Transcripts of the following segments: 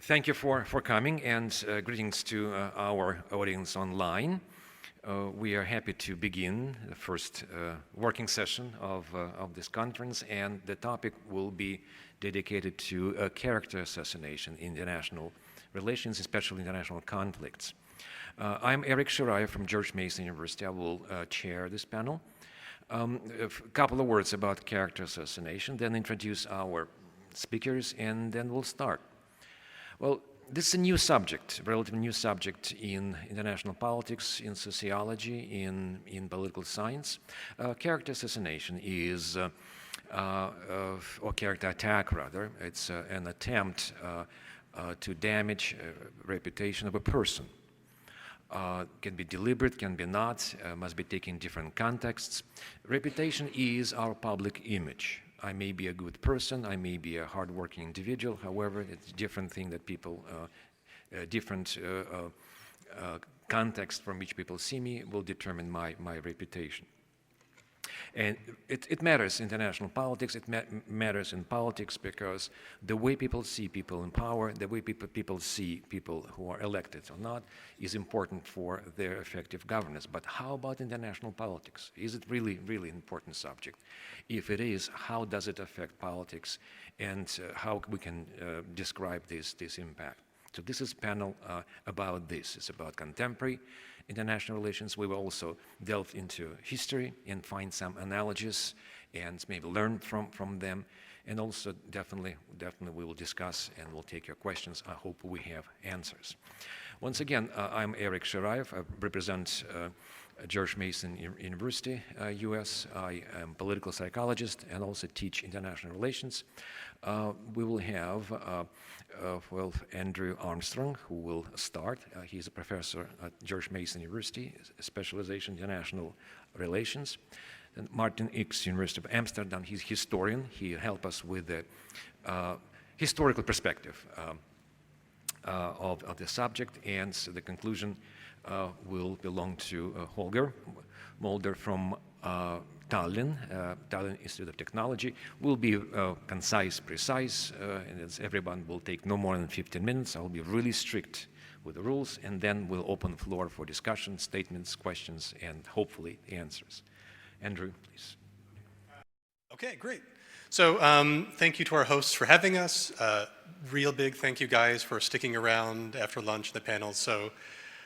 Thank you for coming, and greetings to our audience online. We are happy to begin the first working session of this conference, and the topic will be dedicated to character assassination in international relations, especially international conflicts. I'm Shiraev from George Mason University. I will chair this panel. A couple of words about character assassination, then introduce our speakers, and then we'll start. Well, this is a new subject, relatively new subject in international politics, in sociology, in political science. Character assassination is, or character attack rather, it's an attempt to damage reputation of a person. Can be deliberate, can be not, must be taken in different contexts. Reputation is our public image. I may be a good person, I may be a hardworking individual, however, it's a different thing that people, different context from which people see me will determine my reputation. And it matters in international politics, it matters in politics because the way people see people in power, the way people see people who are elected or not is important for their effective governance. But how about international politics? Is it really an important subject? If it is, how does it affect politics and how we can describe this impact? So this is a panel about this. It's about contemporary international relations. We will also delve into history and find some analogies and maybe learn from them. And also definitely we will discuss and we'll take your questions. I hope we have answers. Once again, I'm Shiraev. I represent George Mason University, US. I am a political psychologist and also teach international relations. We will have Andrew Armstrong, who will start. He's a professor at George Mason University, specialization in international relations. And Martijn, Icks, University of Amsterdam, he's a historian. He'll help us with the historical perspective of the subject, and so the conclusion will belong to Holger, Mölder from Tallinn, Tallinn Institute of Technology. Will be concise, precise, and as everyone will take no more than 15 minutes. I'll be really strict with the rules, and then we'll open the floor for discussion, statements, questions, and hopefully answers. Andrew, please. Okay, great. So thank you to our hosts for having us. Real big thank you guys for sticking around after lunch in the panel. So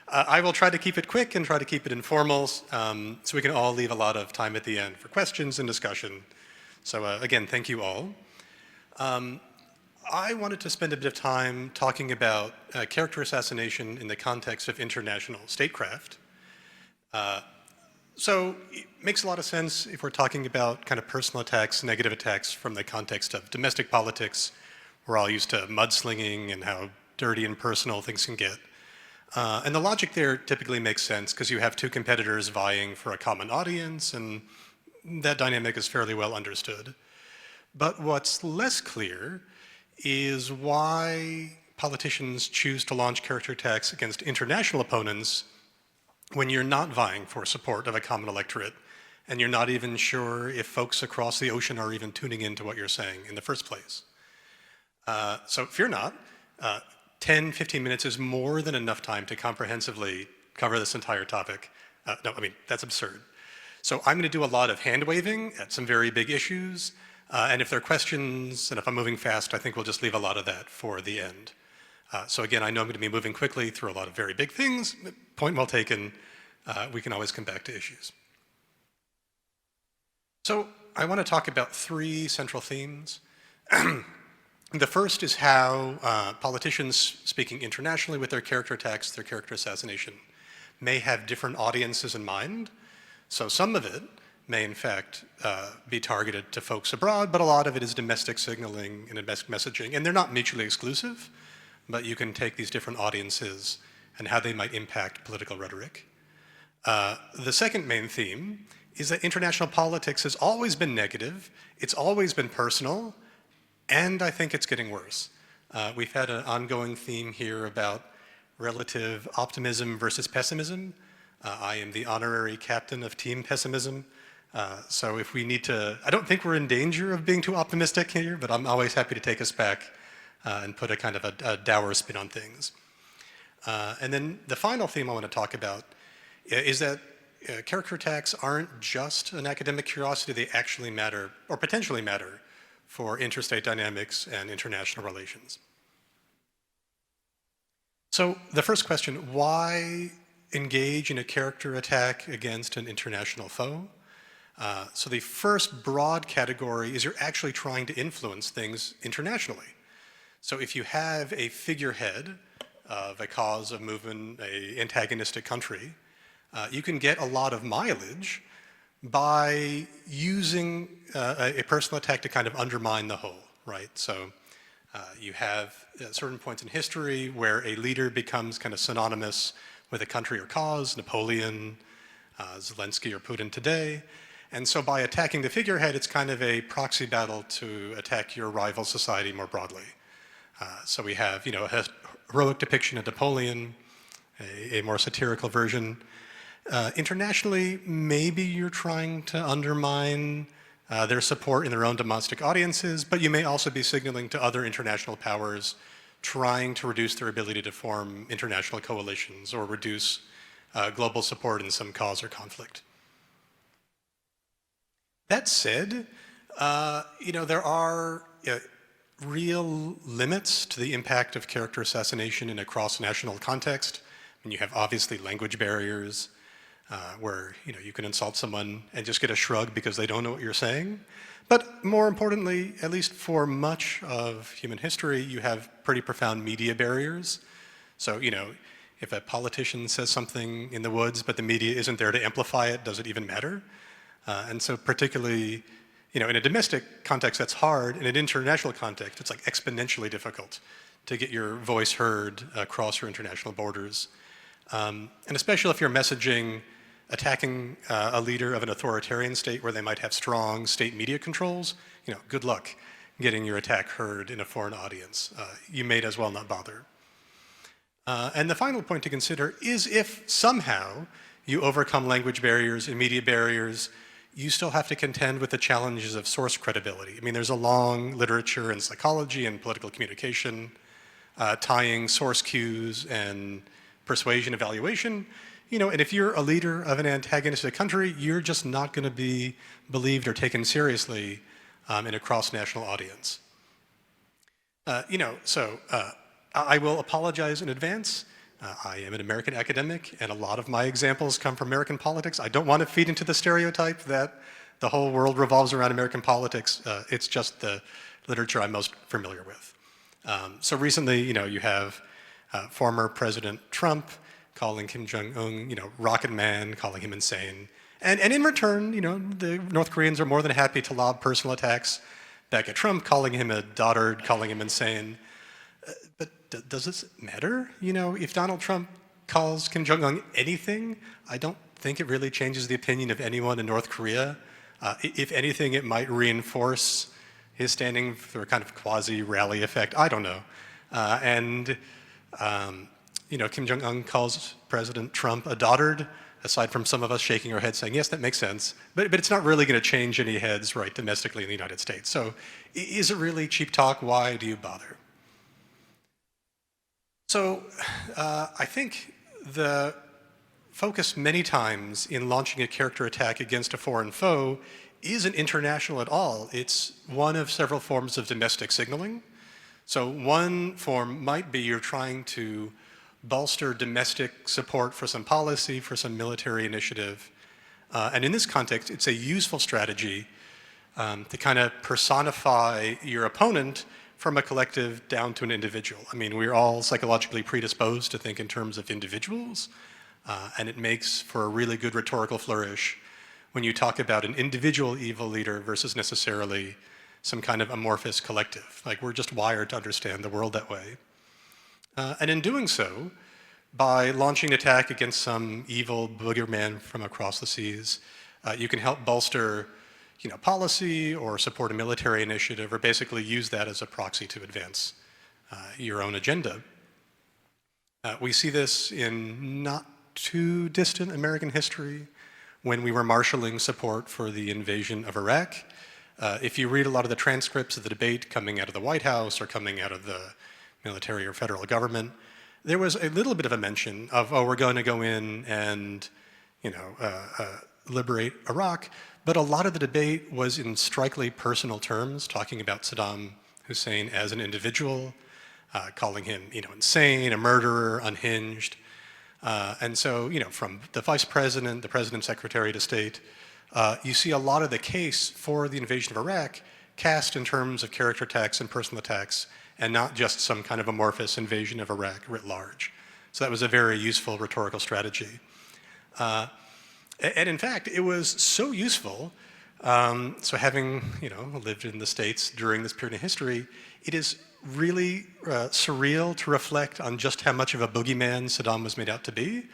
I will try to keep it quick and try to keep it informal so we can all leave a lot of time at the end for questions and discussion. So again, thank you all. I wanted to spend a bit of time talking about character assassination in the context of international statecraft. So it makes a lot of sense if we're talking about kind of personal attacks, negative attacks from the context of domestic politics. We're all used to mudslinging and how dirty and personal things can get. And the logic there typically makes sense because you have two competitors vying for a common audience, and that dynamic is fairly well understood. But what's less clear is why politicians choose to launch character attacks against international opponents when you're not vying for support of a common electorate, and you're not even sure if folks across the ocean are even tuning into what you're saying in the first place. So fear not. 10, 15 minutes is more than enough time to comprehensively cover this entire topic. No, I mean, that's absurd. So I'm going to do a lot of hand-waving at some very big issues, and if there are questions, and if I'm moving fast, I think we'll just leave a lot of that for the end. So again, I know I'm going to be moving quickly through a lot of very big things. Point well taken. We can always come back to issues. So I want to talk about three central themes. The first is how politicians speaking internationally with their character attacks, their character assassination, may have different audiences in mind. So some of it may in fact be targeted to folks abroad, but a lot of it is domestic signaling and domestic messaging, and they're not mutually exclusive, but you can take these different audiences and how they might impact political rhetoric. The second main theme is that international politics has always been negative, it's always been personal, and I think it's getting worse. We've had an ongoing theme here about relative optimism versus pessimism. I am the honorary captain of Team Pessimism. So if we need to, I don't think we're in danger of being too optimistic here, but I'm always happy to take us back and put a kind of a dour spin on things. And then the final theme I want to talk about is that character attacks aren't just an academic curiosity, they actually matter, or potentially matter, for interstate dynamics and international relations. So the first question, why engage in a character attack against an international foe? So the first broad category is you're actually trying to influence things internationally. So if you have a figurehead of a cause, of movement, an antagonistic country, you can get a lot of mileage by using a personal attack to kind of undermine the whole, right? So you have certain points in history where a leader becomes kind of synonymous with a country or cause, Napoleon, Zelensky or Putin today. And so by attacking the figurehead, it's kind of a proxy battle to attack your rival society more broadly. So we have, a heroic depiction of Napoleon, a more satirical version. Internationally, maybe you're trying to undermine their support in their own domestic audiences, but you may also be signaling to other international powers trying to reduce their ability to form international coalitions or reduce global support in some cause or conflict. That said, there are real limits to the impact of character assassination in a cross-national context. I mean, you have obviously language barriers where you can insult someone and just get a shrug because they don't know what you're saying. But more importantly, at least for much of human history, you have pretty profound media barriers. So, if a politician says something in the woods, but the media isn't there to amplify it, does it even matter? And so particularly, in a domestic context, that's hard. In an international context, it's like exponentially difficult to get your voice heard across your international borders. And especially if you're messaging, attacking a leader of an authoritarian state where they might have strong state media controls, good luck getting your attack heard in a foreign audience. You may as well not bother. And the final point to consider is if somehow you overcome language barriers and media barriers, you still have to contend with the challenges of source credibility. I mean, there's a long literature in psychology and political communication tying source cues and persuasion evaluation. And if you're a leader of an antagonistic country, you're just not going to be believed or taken seriously in a cross-national audience. I will apologize in advance. I am an American academic, and a lot of my examples come from American politics. I don't want to feed into the stereotype that the whole world revolves around American politics. It's just the literature I'm most familiar with. So recently, you have former President Trump calling Kim Jong-un, Rocket Man, calling him insane. And in return, the North Koreans are more than happy to lob personal attacks back at Trump, calling him a dotard, calling him insane. But does this matter? If Donald Trump calls Kim Jong-un anything, I don't think it really changes the opinion of anyone in North Korea. If anything, it might reinforce his standing for a kind of quasi-rally effect. I don't know. Kim Jong-un calls President Trump a dotard, aside from some of us shaking our heads saying, yes, that makes sense. But it's not really going to change any heads, right, domestically in the United States. So is it really cheap talk? Why do you bother? So I think the focus many times in launching a character attack against a foreign foe isn't international at all. It's one of several forms of domestic signaling. So one form might be you're trying to bolster domestic support for some policy, for some military initiative. And in this context, it's a useful strategy to kind of personify your opponent from a collective down to an individual. I mean, we're all psychologically predisposed to think in terms of individuals, and it makes for a really good rhetorical flourish when you talk about an individual evil leader versus necessarily some kind of amorphous collective. Like, we're just wired to understand the world that way. And in doing so, by launching an attack against some evil boogeyman from across the seas, you can help bolster policy or support a military initiative, or basically use that as a proxy to advance your own agenda. We see this in not too distant American history when we were marshaling support for the invasion of Iraq. If you read a lot of the transcripts of the debate coming out of the White House or coming out of the military or federal government, there was a little bit of a mention of, oh, we're going to go in and, liberate Iraq. But a lot of the debate was in strikingly personal terms, talking about Saddam Hussein as an individual, calling him, insane, a murderer, unhinged. And so, from the vice president, the president's secretary to state, you see a lot of the case for the invasion of Iraq cast in terms of character attacks and personal attacks, and not just some kind of amorphous invasion of Iraq writ large. So that was a very useful rhetorical strategy. And in fact, it was so useful, so having lived in the States during this period of history, it is really surreal to reflect on just how much of a boogeyman Saddam was made out to be.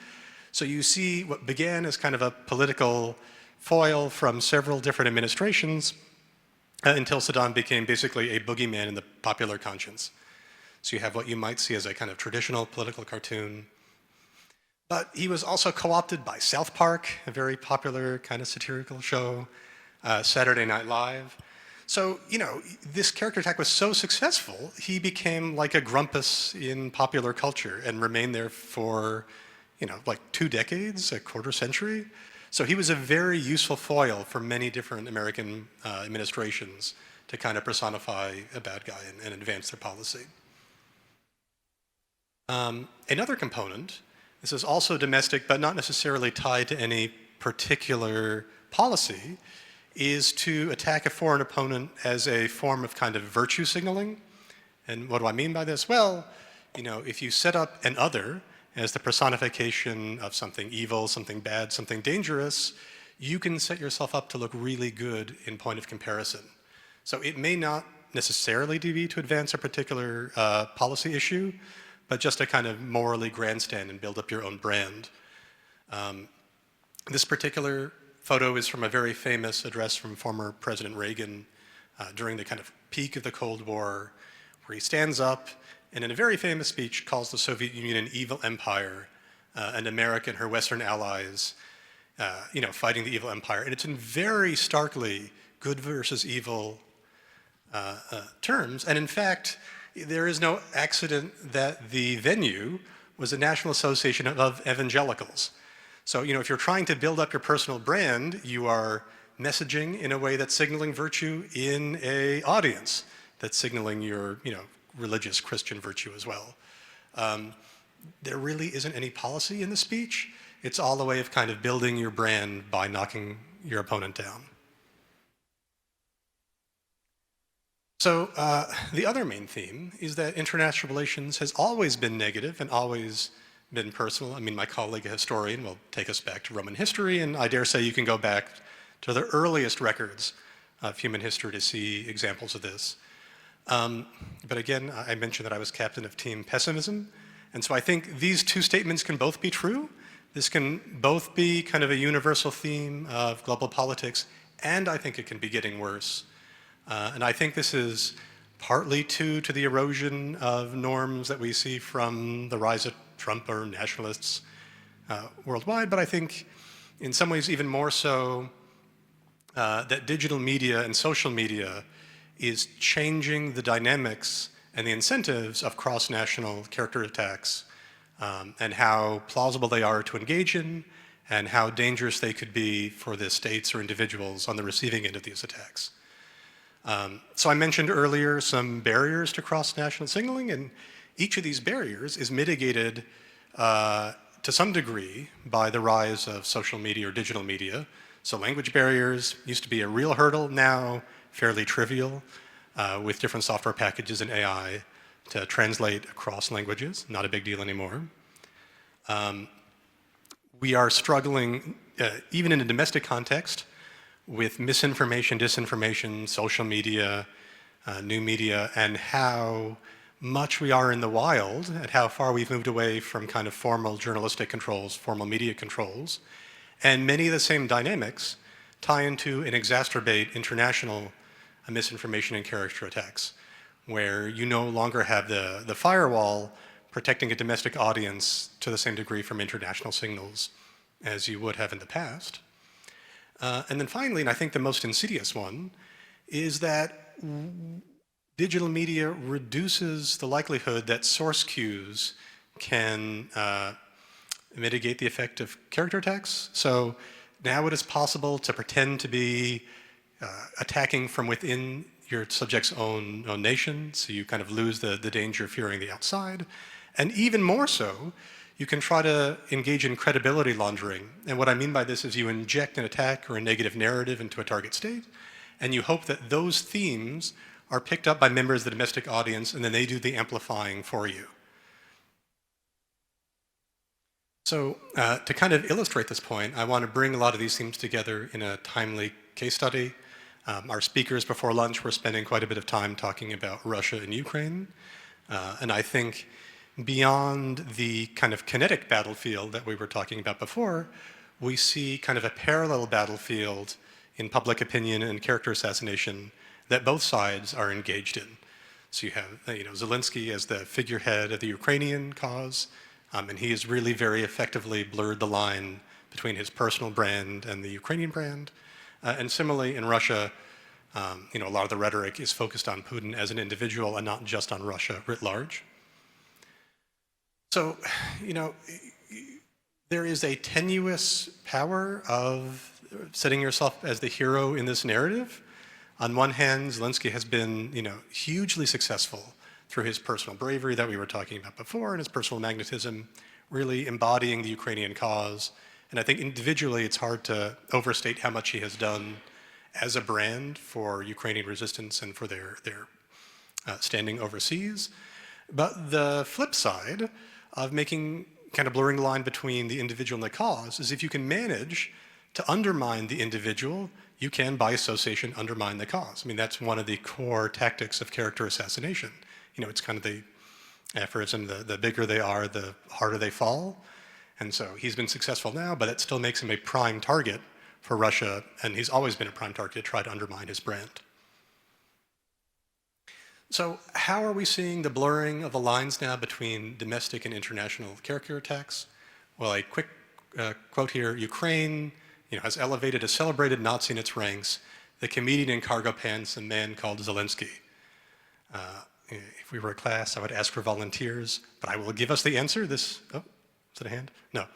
So you see what began as kind of a political foil from several different administrations until Saddam became basically a boogeyman in the popular conscience. So you have what you might see as a kind of traditional political cartoon. But he was also co-opted by South Park, a very popular kind of satirical show, Saturday Night Live. So, this character attack was so successful, he became like a grumpus in popular culture and remained there for, like 2 decades, a quarter century. So he was a very useful foil for many different American administrations to kind of personify a bad guy and advance their policy. Another component, this is also domestic but not necessarily tied to any particular policy, is to attack a foreign opponent as a form of kind of virtue signaling. And what do I mean by this? Well, if you set up an other as the personification of something evil, something bad, something dangerous, you can set yourself up to look really good in point of comparison. So it may not necessarily be to advance a particular policy issue, but just to kind of morally grandstand and build up your own brand. This particular photo is from a very famous address from former President Reagan during the kind of peak of the Cold War, where he stands up and in a very famous speech calls the Soviet Union an evil empire, and America and her Western allies, fighting the evil empire. And it's in very starkly good versus evil terms. And in fact, there is no accident that the venue was the National Association of Evangelicals. So, if you're trying to build up your personal brand, you are messaging in a way that's signaling virtue in an audience that's signaling your, religious Christian virtue as well. There really isn't any policy in the speech. It's all a way of kind of building your brand by knocking your opponent down. So the other main theme is that international relations has always been negative and always been personal. I mean, my colleague, a historian, will take us back to Roman history, and I dare say you can go back to the earliest records of human history to see examples of this. But again, I mentioned that I was captain of Team Pessimism, and so I think these two statements can both be true. This can both be kind of a universal theme of global politics, and I think it can be getting worse. And I think this is partly due to the erosion of norms that we see from the rise of Trump or nationalists worldwide, but I think in some ways even more so that digital media and social media is changing the dynamics and the incentives of cross-national character attacks, and how plausible they are to engage in, and how dangerous they could be for the states or individuals on the receiving end of these attacks. So I mentioned earlier some barriers to cross-national signaling, and each of these barriers is mitigated to some degree by the rise of social media or digital media. So language barriers used to be a real hurdle, now fairly trivial, with different software packages and AI to translate across languages, not a big deal anymore. We are struggling, even in a domestic context, with misinformation, disinformation, social media, new media, and how much we are in the wild, and how far we've moved away from kind of formal journalistic controls, formal media controls. And many of the same dynamics tie into and exacerbate international misinformation and character attacks, where you no longer have the firewall protecting a domestic audience to the same degree from international signals as you would have in the past. And then finally, and I think the most insidious one, is that digital media reduces the likelihood that source cues can mitigate the effect of character attacks. So now it is possible to pretend to be attacking from within your subject's own nation, so you kind of lose the danger of fearing the outside. And even more so, you can try to engage in credibility laundering. And what I mean by this is you inject an attack or a negative narrative into a target state, and you hope that those themes are picked up by members of the domestic audience, and then they do the amplifying for you. So to kind of illustrate this point, I want to bring a lot of these themes together in a timely case study. Our speakers before lunch were spending quite a bit of time talking about Russia and Ukraine. And I think beyond the kind of kinetic battlefield that we were talking about before, we see kind of a parallel battlefield in public opinion and character assassination that both sides are engaged in. So you have Zelensky as the figurehead of the Ukrainian cause, and he has really very effectively blurred the line between his personal brand and the Ukrainian brand. And similarly, in Russia, a lot of the rhetoric is focused on Putin as an individual and not just on Russia writ large. So, there is a tenuous power of setting yourself as the hero in this narrative. On one hand, Zelensky has been, hugely successful through his personal bravery that we were talking about before and his personal magnetism, really embodying the Ukrainian cause. And I think individually it's hard to overstate how much he has done as a brand for Ukrainian resistance and for their standing overseas. But the flip side of kind of blurring the line between the individual and the cause is if you can manage to undermine the individual, you can, by association, undermine the cause. I mean, that's one of the core tactics of character assassination. It's kind of the aphorism, the bigger they are, the harder they fall. And so he's been successful now, but it still makes him a prime target for Russia, and he's always been a prime target to try to undermine his brand. So how are we seeing the blurring of the lines now between domestic and international character attacks? Well, a quick quote here: Ukraine has elevated a celebrated Nazi in its ranks, the comedian in cargo pants, a man called Zelensky. If we were a class, I would ask for volunteers, but I will give us the answer. Is it a hand? No.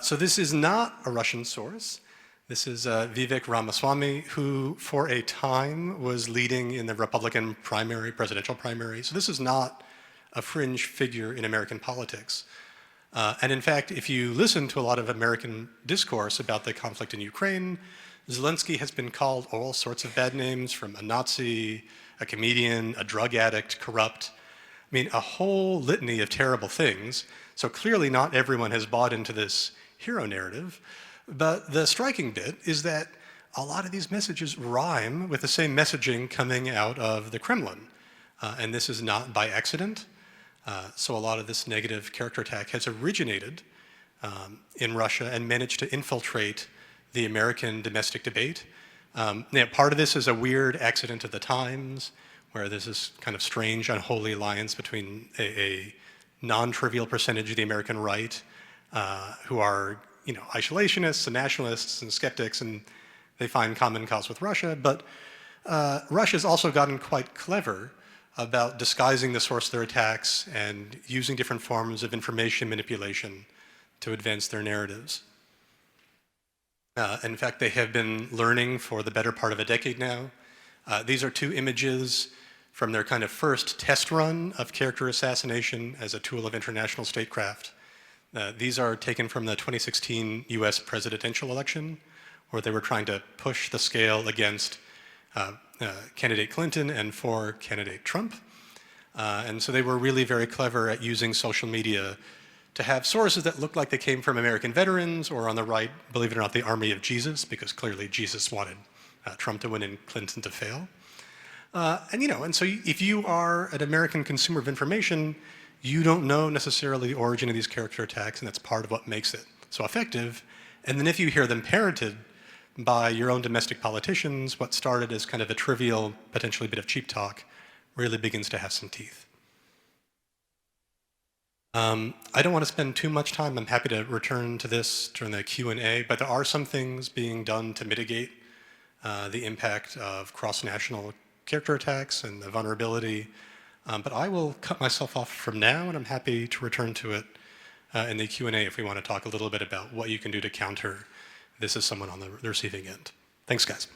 So this is not a Russian source. This is Vivek Ramaswamy, who for a time was leading in the Republican presidential primary. So this is not a fringe figure in American politics. And in fact, if you listen to a lot of American discourse about the conflict in Ukraine, Zelensky has been called all sorts of bad names, from a Nazi, a comedian, a drug addict, corrupt. I mean, a whole litany of terrible things. So clearly not everyone has bought into this hero narrative. But the striking bit is that a lot of these messages rhyme with the same messaging coming out of the Kremlin. And this is not by accident. So a lot of this negative character attack has originated in Russia and managed to infiltrate the American domestic debate. Part of this is a weird accident of the times, where there's this kind of strange, unholy alliance between a non-trivial percentage of the American right, who are isolationists and nationalists and skeptics, and they find common cause with Russia. But Russia's also gotten quite clever about disguising the source of their attacks and using different forms of information manipulation to advance their narratives. In fact, they have been learning for the better part of a decade now. These are two images from their kind of first test run of character assassination as a tool of international statecraft. These are taken from the 2016 US presidential election, where they were trying to push the scale against candidate Clinton and for candidate Trump. And so they were really very clever at using social media to have sources that looked like they came from American veterans, or on the right, believe it or not, the army of Jesus, because clearly Jesus wanted Trump to win and Clinton to fail. And so if you are an American consumer of information, you don't know necessarily the origin of these character attacks, and that's part of what makes it so effective. And then if you hear them parroted by your own domestic politicians, what started as kind of a trivial, potentially a bit of cheap talk, really begins to have some teeth. I don't want to spend too much time. I'm happy to return to this during the Q&A, but there are some things being done to mitigate the impact of cross-national character attacks and the vulnerability. But I will cut myself off from now, and I'm happy to return to it in the Q&A if we want to talk a little bit about what you can do to counter this as someone on the receiving end. Thanks, guys.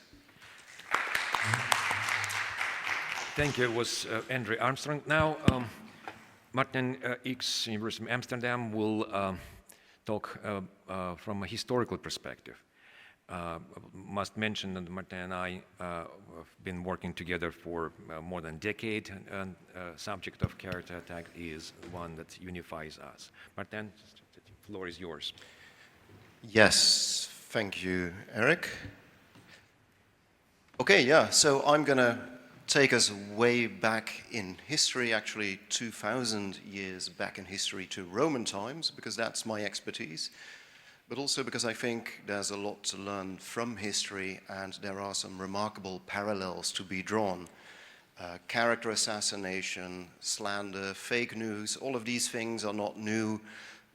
Thank you. It was Andrew Armstrong. Now, Martijn Icks, University of Amsterdam, will talk from a historical perspective. Must mention that Martijn and I have been working together for more than a decade, and subject of character attack is one that unifies us. Martijn, the floor is yours. Yes, thank you, Eric. Okay, yeah, so I'm going to take us way back in history, actually 2,000 years back in history to Roman times, because that's my expertise, but also because I think there's a lot to learn from history and there are some remarkable parallels to be drawn. Character assassination, slander, fake news, all of these things are not new,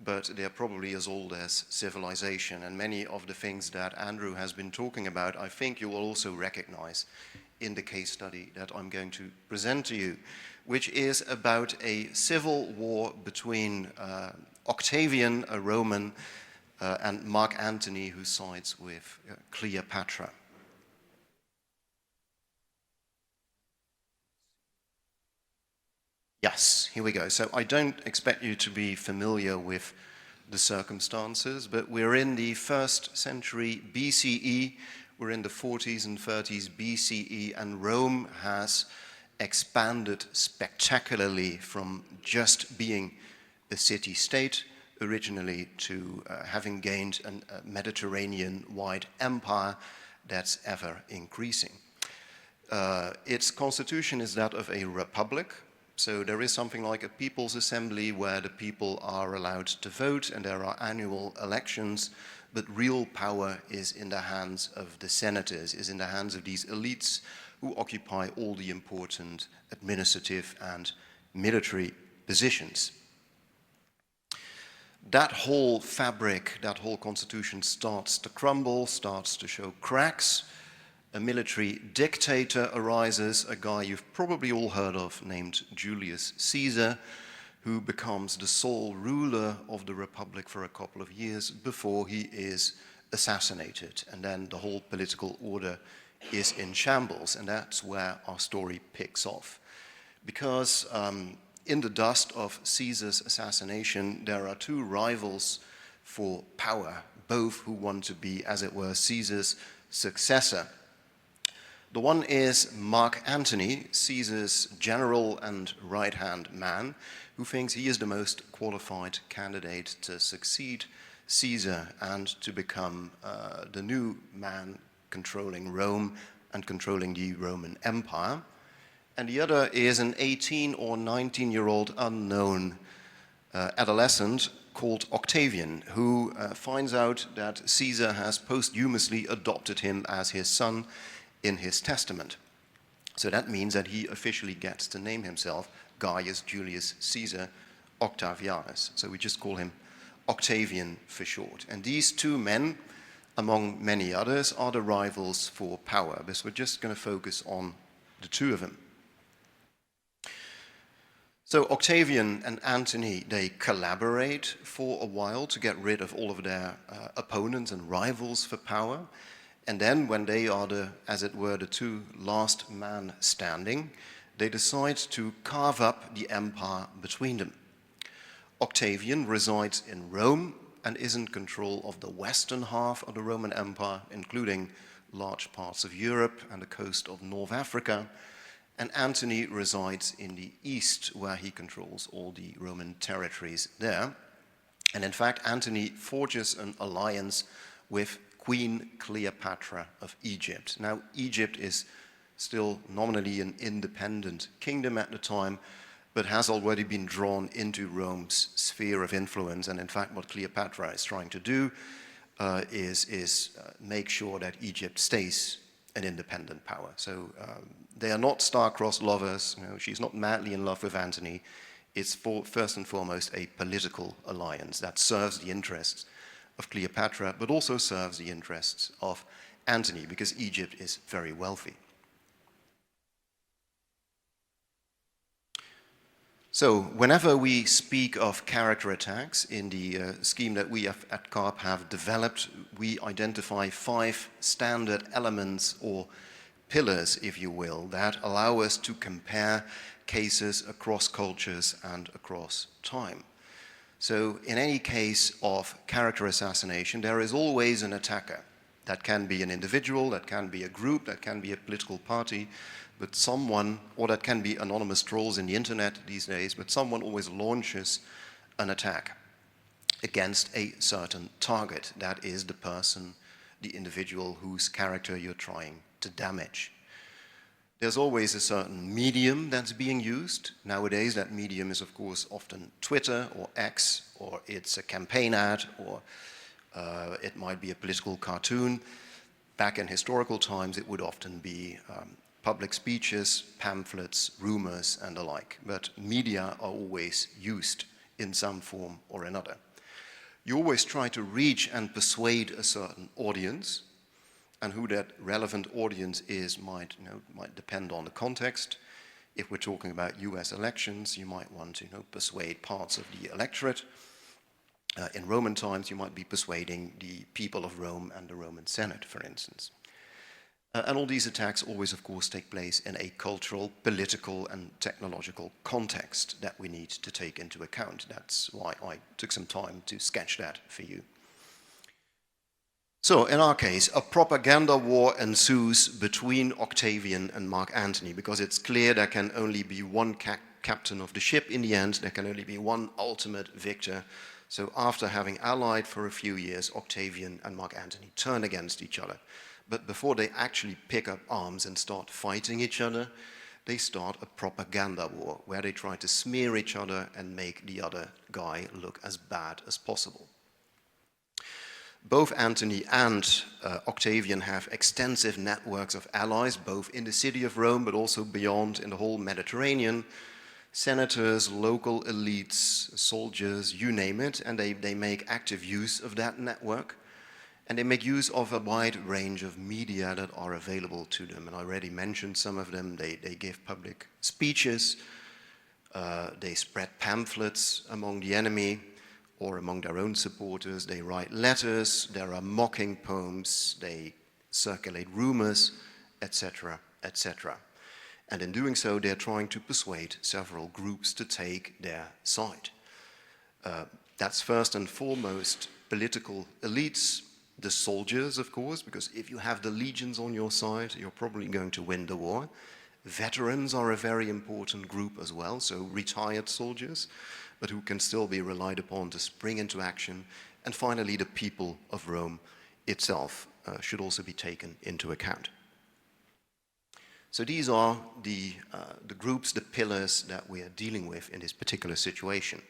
but they're probably as old as civilization. And many of the things that Andrew has been talking about, I think you will also recognize in the case study that I'm going to present to you, which is about a civil war between Octavian, a Roman, and Mark Antony, who sides with Cleopatra. Yes, here we go. So I don't expect you to be familiar with the circumstances, but we're in the 1st century BCE, we're in the 40s and 30s BCE, and Rome has expanded spectacularly from just being a city-state originally to having gained a Mediterranean-wide empire that's ever increasing. Its constitution is that of a republic. So there is something like a people's assembly where the people are allowed to vote and there are annual elections, but real power is in the hands of the senators, is in the hands of these elites who occupy all the important administrative and military positions. That whole fabric, that whole constitution starts to crumble, starts to show cracks. A military dictator arises, a guy you've probably all heard of named Julius Caesar, who becomes the sole ruler of the Republic for a couple of years before he is assassinated. And then the whole political order is in shambles, and that's where our story picks off. Because in the dust of Caesar's assassination, there are two rivals for power, both who want to be, as it were, Caesar's successor. The one is Mark Antony, Caesar's general and right-hand man, who thinks he is the most qualified candidate to succeed Caesar and to become the new man controlling Rome and controlling the Roman Empire. And the other is an 18 or 19-year-old unknown adolescent called Octavian, who finds out that Caesar has posthumously adopted him as his son in his testament. So that means that he officially gets to name himself Gaius Julius Caesar Octavianus. So we just call him Octavian for short. And these two men, among many others, are the rivals for power. Because we're just going to focus on the two of them. So Octavian and Antony, they collaborate for a while to get rid of all of their opponents and rivals for power. And then when they are as it were, the two last man standing, they decide to carve up the empire between them. Octavian resides in Rome and is in control of the western half of the Roman Empire, including large parts of Europe and the coast of North Africa. And Antony resides in the east, where he controls all the Roman territories there. And in fact, Antony forges an alliance with Queen Cleopatra of Egypt. Now, Egypt is still nominally an independent kingdom at the time, but has already been drawn into Rome's sphere of influence. And in fact, what Cleopatra is trying to do is make sure that Egypt stays an independent power. So they are not star-crossed lovers. You know, she's not madly in love with Antony. It's first and foremost a political alliance that serves the interests of Cleopatra, but also serves the interests of Antony, because Egypt is very wealthy. So whenever we speak of character attacks in the scheme that we at CARP have developed, we identify 5 standard elements or pillars, if you will, that allow us to compare cases across cultures and across time. So in any case of character assassination, there is always an attacker. That can be an individual, that can be a group, that can be a political party, but someone, or that can be anonymous trolls in the internet these days, but someone always launches an attack against a certain target. That is the person, the individual whose character you're trying to damage. There's always a certain medium that's being used. Nowadays, that medium is, of course, often Twitter or X, or it's a campaign ad, or it might be a political cartoon. Back in historical times, it would often be public speeches, pamphlets, rumors, and the like. But media are always used in some form or another. You always try to reach and persuade a certain audience, and who that relevant audience is might depend on the context. If we're talking about US elections, you might want to persuade parts of the electorate. In Roman times, you might be persuading the people of Rome and the Roman Senate, for instance. And all these attacks always, of course, take place in a cultural, political, and technological context that we need to take into account. That's why I took some time to sketch that for you. So, in our case, a propaganda war ensues between Octavian and Mark Antony, because it's clear there can only be one captain of the ship in the end, there can only be one ultimate victor. So after having allied for a few years, Octavian and Mark Antony turn against each other. But before they actually pick up arms and start fighting each other, they start a propaganda war where they try to smear each other and make the other guy look as bad as possible. Both Antony and Octavian have extensive networks of allies, both in the city of Rome, but also beyond in the whole Mediterranean. Senators, local elites, soldiers, you name it, and they make active use of that network. And they make use of a wide range of media that are available to them. And I already mentioned some of them. They give public speeches, they spread pamphlets among the enemy or among their own supporters. They write letters, there are mocking poems, they circulate rumors, etc., etc. And in doing so, they're trying to persuade several groups to take their side. That's first and foremost political elites, the soldiers, of course, because if you have the legions on your side, you're probably going to win the war. Veterans are a very important group as well, so retired soldiers, but who can still be relied upon to spring into action. And finally, the people of Rome itself should also be taken into account. So these are the groups, the pillars that we are dealing with in this particular situation.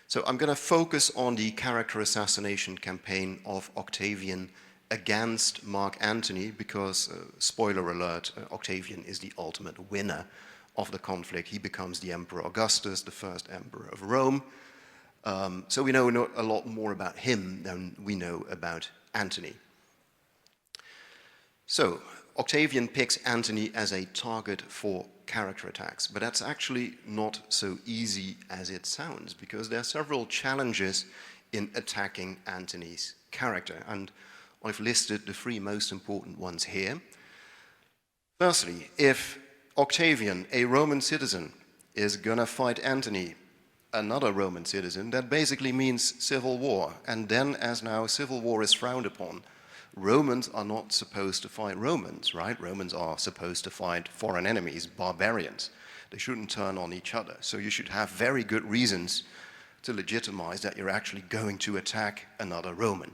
So I'm going to focus on the character assassination campaign of Octavian against Mark Antony because, spoiler alert, Octavian is the ultimate winner of the conflict. He becomes the Emperor Augustus, the first emperor of Rome. So we know a lot more about him than we know about Antony. So Octavian picks Antony as a target for character attacks, but that's actually not so easy as it sounds, because there are several challenges in attacking Antony's character, and I've listed the 3 most important ones here. Firstly, if Octavian, a Roman citizen, is gonna fight Antony, another Roman citizen, that basically means civil war, and then as now civil war is frowned upon, Romans are not supposed to fight Romans, right? Romans are supposed to fight foreign enemies, barbarians. They shouldn't turn on each other. So you should have very good reasons to legitimize that you're actually going to attack another Roman.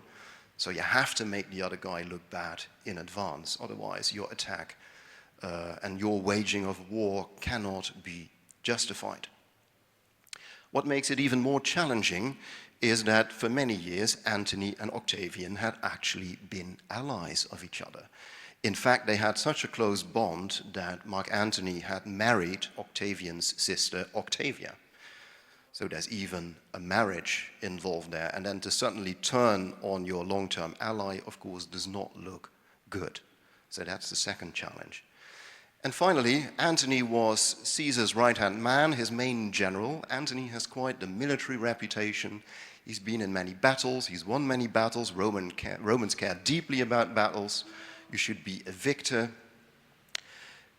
So you have to make the other guy look bad in advance. Otherwise, your attack and your waging of war cannot be justified. What makes it even more challenging is that for many years, Antony and Octavian had actually been allies of each other. In fact, they had such a close bond that Mark Antony had married Octavian's sister, Octavia. So there's even a marriage involved there. And then to suddenly turn on your long-term ally, of course, does not look good. So that's the second challenge. And finally, Antony was Caesar's right-hand man, his main general. Antony has quite the military reputation. He's been in many battles, he's won many battles. Romans care deeply about battles. You should be a victor.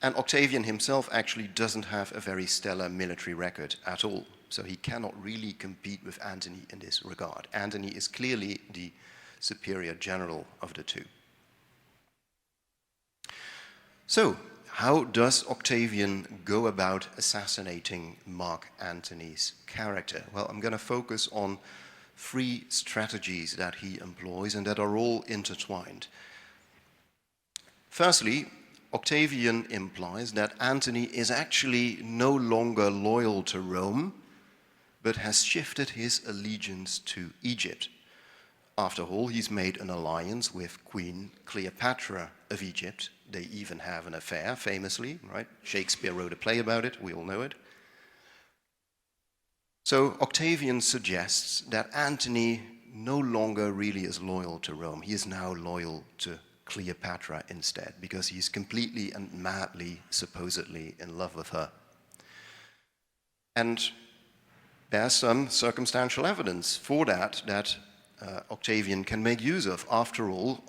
And Octavian himself actually doesn't have a very stellar military record at all. So he cannot really compete with Antony in this regard. Antony is clearly the superior general of the two. So, how does Octavian go about assassinating Mark Antony's character? Well, I'm going to focus on 3 strategies that he employs and that are all intertwined. Firstly, Octavian implies that Antony is actually no longer loyal to Rome, but has shifted his allegiance to Egypt. After all, he's made an alliance with Queen Cleopatra of Egypt. They even have an affair, famously, right? Shakespeare wrote a play about it, we all know it. So Octavian suggests that Antony no longer really is loyal to Rome. He is now loyal to Cleopatra instead, because he's completely and madly, supposedly, in love with her. And there's some circumstantial evidence for that Octavian can make use of. After all,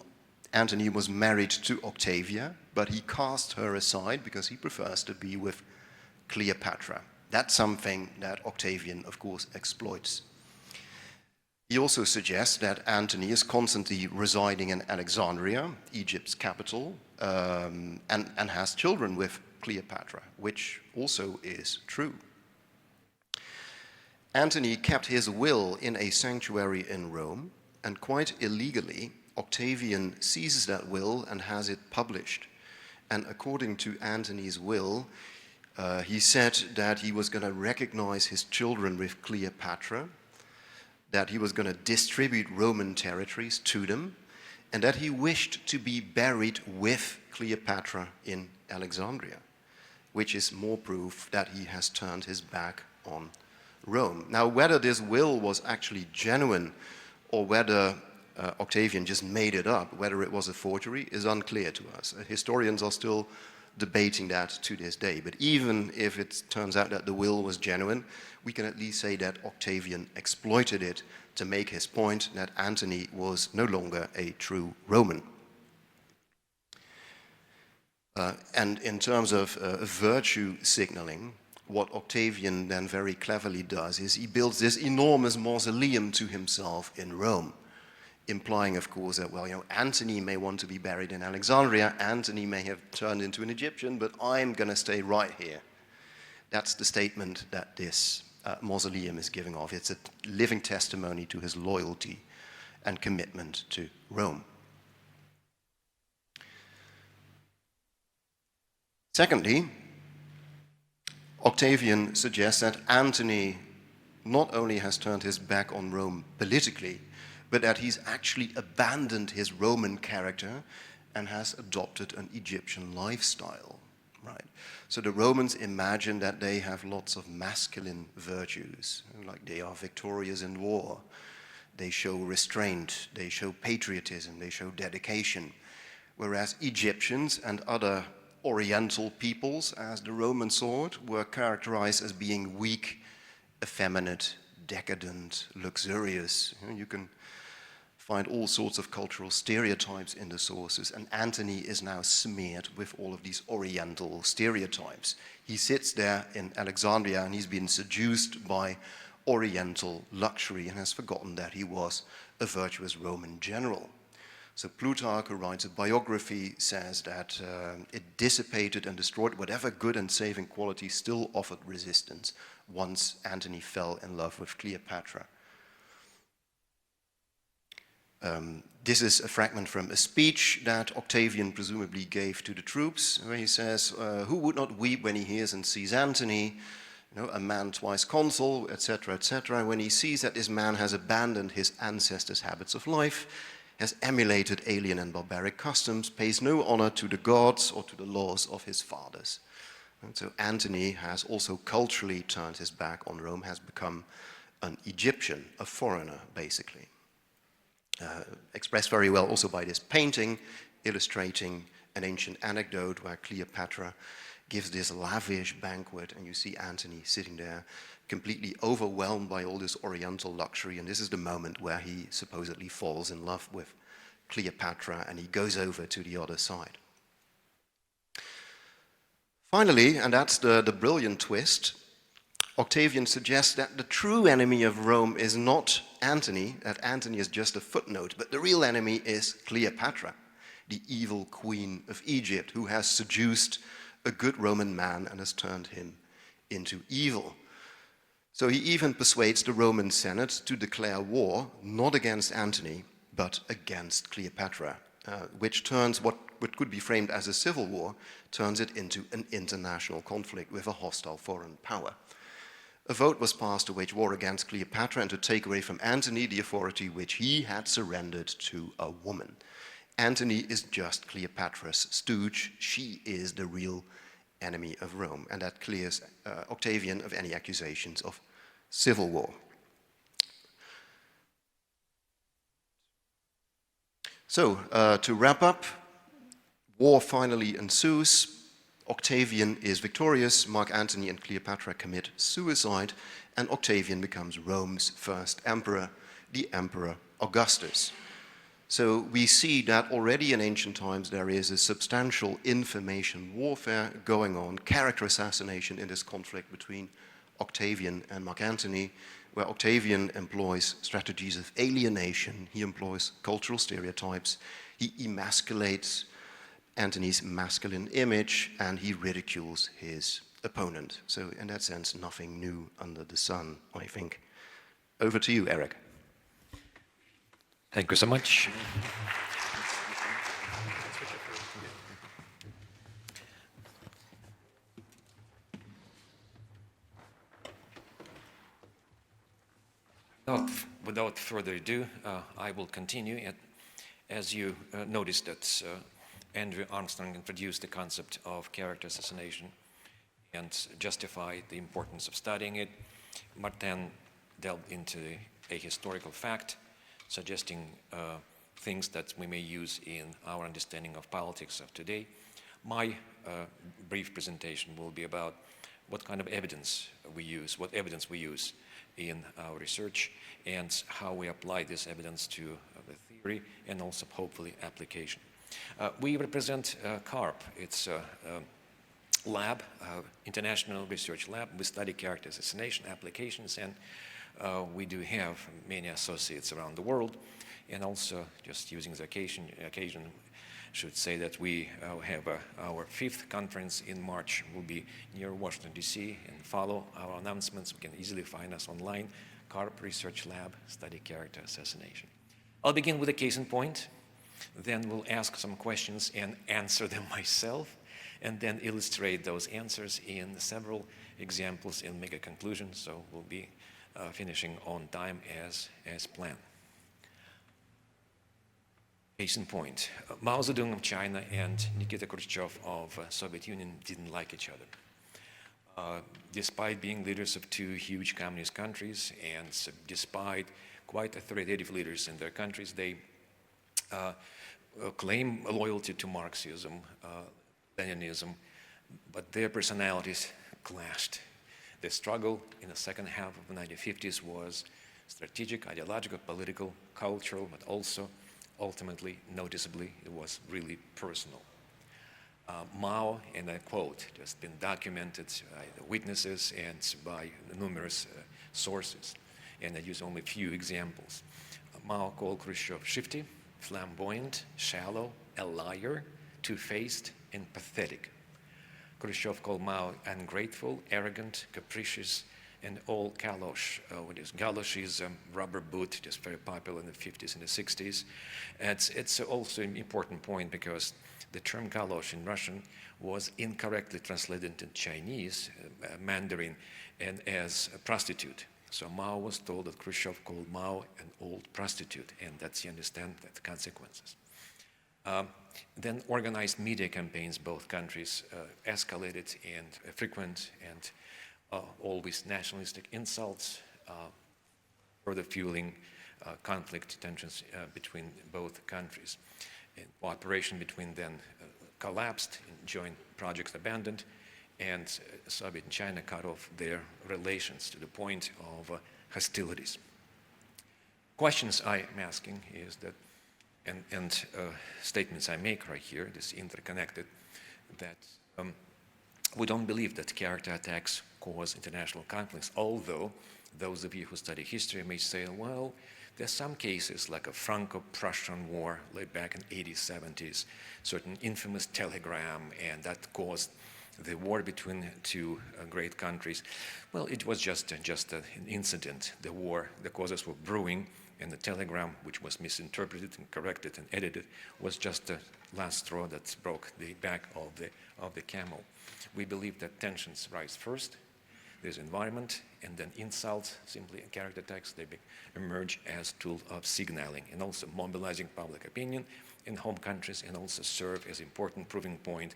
Antony was married to Octavia, but he cast her aside because he prefers to be with Cleopatra. That's something that Octavian, of course, exploits. He also suggests that Antony is constantly residing in Alexandria, Egypt's capital, and has children with Cleopatra, which also is true. Antony kept his will in a sanctuary in Rome, and quite illegally, Octavian seizes that will and has it published. And according to Antony's will, he said that he was going to recognize his children with Cleopatra, that he was going to distribute Roman territories to them, and that he wished to be buried with Cleopatra in Alexandria, which is more proof that he has turned his back on Rome. Now, whether this will was actually genuine or whether Octavian just made it up, whether it was a forgery, is unclear to us. Historians are still debating that to this day. But even if it turns out that the will was genuine, we can at least say that Octavian exploited it to make his point that Antony was no longer a true Roman. And in terms of virtue signaling, what Octavian then very cleverly does is he builds this enormous mausoleum to himself in Rome, implying, of course, that, well, Antony may want to be buried in Alexandria, Antony may have turned into an Egyptian, but I'm going to stay right here. That's the statement that this mausoleum is giving off. It's a living testimony to his loyalty and commitment to Rome. Secondly, Octavian suggests that Antony not only has turned his back on Rome politically, but that he's actually abandoned his Roman character and has adopted an Egyptian lifestyle, right? So the Romans imagine that they have lots of masculine virtues, like they are victorious in war, they show restraint, they show patriotism, they show dedication, whereas Egyptians and other Oriental peoples, as the Romans saw it, were characterized as being weak, effeminate, decadent, luxurious. You can find all sorts of cultural stereotypes in the sources, and Antony is now smeared with all of these Oriental stereotypes. He sits there in Alexandria and he's been seduced by Oriental luxury and has forgotten that he was a virtuous Roman general. So Plutarch, who writes a biography, says that it dissipated and destroyed whatever good and saving quality still offered resistance once Antony fell in love with Cleopatra. This is a fragment from a speech that Octavian presumably gave to the troops, where he says, who would not weep when he hears and sees Antony, a man twice consul, etc., etc., when he sees that this man has abandoned his ancestors' habits of life, has emulated alien and barbaric customs, pays no honor to the gods or to the laws of his fathers. And so Antony has also culturally turned his back on Rome, has become an Egyptian, a foreigner, basically. Expressed very well also by this painting, illustrating an ancient anecdote where Cleopatra gives this lavish banquet, and you see Antony sitting there, completely overwhelmed by all this oriental luxury, and this is the moment where he supposedly falls in love with Cleopatra, and he goes over to the other side. Finally, and that's the brilliant twist, Octavian suggests that the true enemy of Rome is not Antony, that Antony is just a footnote, but the real enemy is Cleopatra, the evil queen of Egypt, who has seduced a good Roman man and has turned him into evil. So he even persuades the Roman Senate to declare war, not against Antony, but against Cleopatra, which turns what could be framed as a civil war, turns it into an international conflict with a hostile foreign power. A vote was passed to wage war against Cleopatra and to take away from Antony the authority which he had surrendered to a woman. Antony is just Cleopatra's stooge. She is the real enemy of Rome, and that clears Octavian of any accusations of civil war. So, to wrap up, war finally ensues. Octavian is victorious, Mark Antony and Cleopatra commit suicide, and Octavian becomes Rome's first emperor, the Emperor Augustus. So we see that already in ancient times there is a substantial information warfare going on, character assassination in this conflict between Octavian and Mark Antony, where Octavian employs strategies of alienation, he employs cultural stereotypes, he emasculates Antony's masculine image, and he ridicules his opponent. So in that sense, nothing new under the sun, I think. Over to you, Eric. Thank you so much. Without further ado, I will continue. As you noticed that Andrew Armstrong introduced the concept of character assassination and justified the importance of studying it, Martijn delved into a historical fact, suggesting things that we may use in our understanding of politics of today. My brief presentation will be about what kind of evidence we use, what evidence we use in our research, and how we apply this evidence to the theory and also hopefully application. We represent CARP. It's a lab, international research lab. We study character assassination applications, and we do have many associates around the world. And also, just using the occasion, should say that we have our 5th conference in March. Will be near Washington, D.C., and follow our announcements. You can easily find us online, CARP Research Lab, Study Character Assassination. I'll begin with a case in point, then we'll ask some questions and answer them myself, and then illustrate those answers in several examples and make a conclusion, so we'll be finishing on time as planned. Case in point, Mao Zedong of China and Nikita Khrushchev of Soviet Union didn't like each other. Despite being leaders of 2 huge communist countries, and despite quite authoritative leaders in their countries, they claim loyalty to Marxism, Leninism, but their personalities clashed. The struggle in the second half of the 1950s was strategic, ideological, political, cultural, but also, ultimately, noticeably, it was really personal. Mao, and I quote, just been documented by the witnesses and by numerous sources, and I use only a few examples. Mao called Khrushchev shifty, flamboyant, shallow, a liar, two-faced, and pathetic. Khrushchev called Mao ungrateful, arrogant, capricious, and all galosh. What is galosh is a rubber boot, just very popular in the 50s and the 60s. It's also an important point because the term galosh in Russian was incorrectly translated into Chinese, Mandarin, and as a prostitute. So Mao was told that Khrushchev called Mao an old prostitute, and that's, you understand, the consequences. Then organized media campaigns, both countries, escalated and frequent and always nationalistic insults, further fueling conflict tensions between both countries. And cooperation between them collapsed, and joint projects abandoned, and Soviet and China cut off their relations to the point of hostilities. Questions I am asking is that, and statements I make right here, this interconnected, that we don't believe that character attacks cause international conflicts, although those of you who study history may say, well, there's some cases like a Franco-Prussian war like back in 80s, 70s, certain infamous telegram, and that caused the war between two great countries. Well, it was just an incident. The war, the causes were brewing, and the telegram, which was misinterpreted and corrected and edited, was just the last straw that broke the back of the camel. We believe that tensions rise first. There's environment, and then insults, simply character attacks, they emerge as tool of signaling and also mobilizing public opinion in home countries, and also serve as important proving point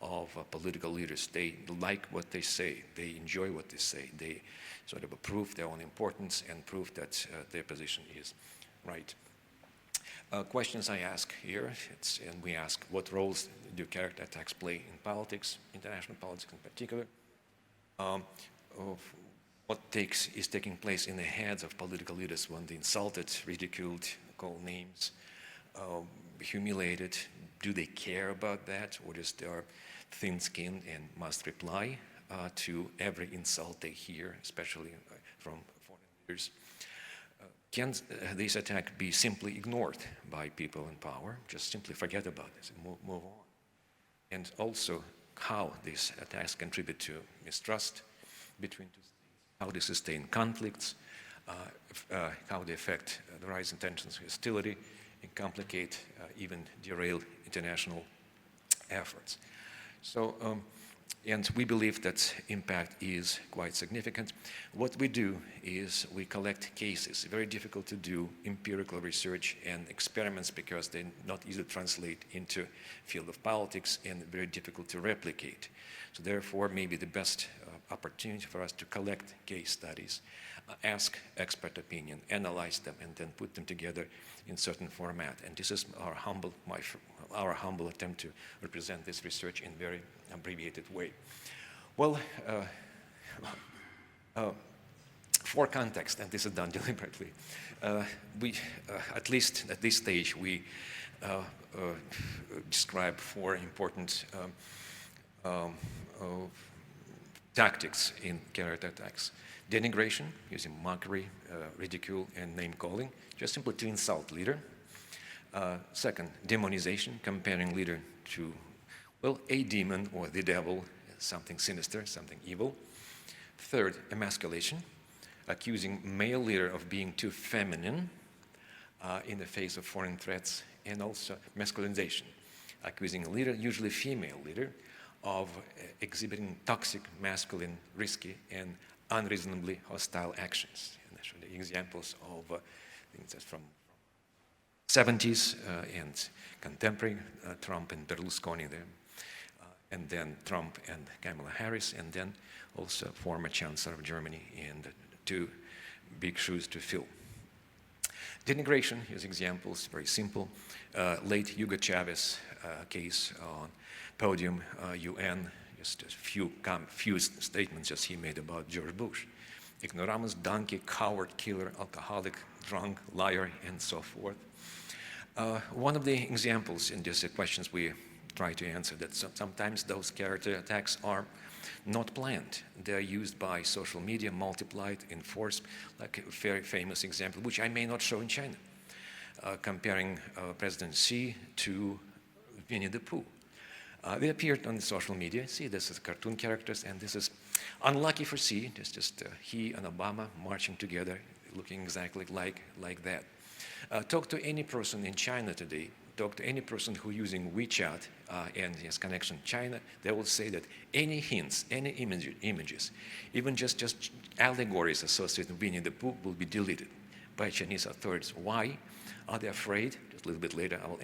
of political leaders. They like what they say, they enjoy what they say, they sort of prove their own importance and prove that their position is right. Questions I ask here, and we ask, what roles do character attacks play in politics, international politics in particular? Of what is taking place in the heads of political leaders when they're insulted, ridiculed, called names, humiliated? Do they care about that, or just they are thin-skinned and must reply to every insult they hear, especially from foreign leaders? Can this attack be simply ignored by people in power? Just simply forget about this and move on. And also, how these attacks contribute to mistrust between two states, how they sustain conflicts, how they affect the rising tensions, hostility, and complicate, even derail international efforts. So, and we believe that impact is quite significant. What we do is we collect cases. Very difficult to do empirical research and experiments because they're not easy to translate into field of politics and very difficult to replicate. So therefore, maybe the best opportunity for us to collect case studies, ask expert opinion, analyze them, and then put them together in certain format. And this is our humble attempt to represent this research in very abbreviated way. Well, for context, and this is done deliberately, we, at least at this stage, we describe four important tactics in character attacks. Denigration, using mockery, ridicule, and name-calling, just simply to insult leader. Second, demonization, comparing leader to, well, a demon or the devil, something sinister, something evil. Third, emasculation, accusing male leader of being too feminine in the face of foreign threats. And also masculinization, accusing a leader, usually female leader, of exhibiting toxic, masculine, risky, and unreasonably hostile actions. And actually examples of things that's from 70s and contemporary, Trump and Berlusconi there, and then Trump and Kamala Harris, and then also former Chancellor of Germany, and two big shoes to fill. Denigration, here's examples, very simple. Late Hugo Chavez case on podium, UN, just a few statements just he made about George Bush. Ignoramus, donkey, coward, killer, alcoholic, drunk, liar, and so forth. One of the examples in these questions we try to answer that sometimes those character attacks are not planned. They are used by social media, multiplied, enforced, like a very famous example, which I may not show in China, comparing President Xi to Winnie the Pooh. They appeared on the social media. See, this is cartoon characters, and this is unlucky for Xi. It's just he and Obama marching together, looking exactly like that. Talk to any person in China today, talk to any person who's using WeChat and has connection to China, they will say that any hints, any images, even just allegories associated with Winnie the Pooh will be deleted by Chinese authorities. Why? Are they afraid? little bit later, I will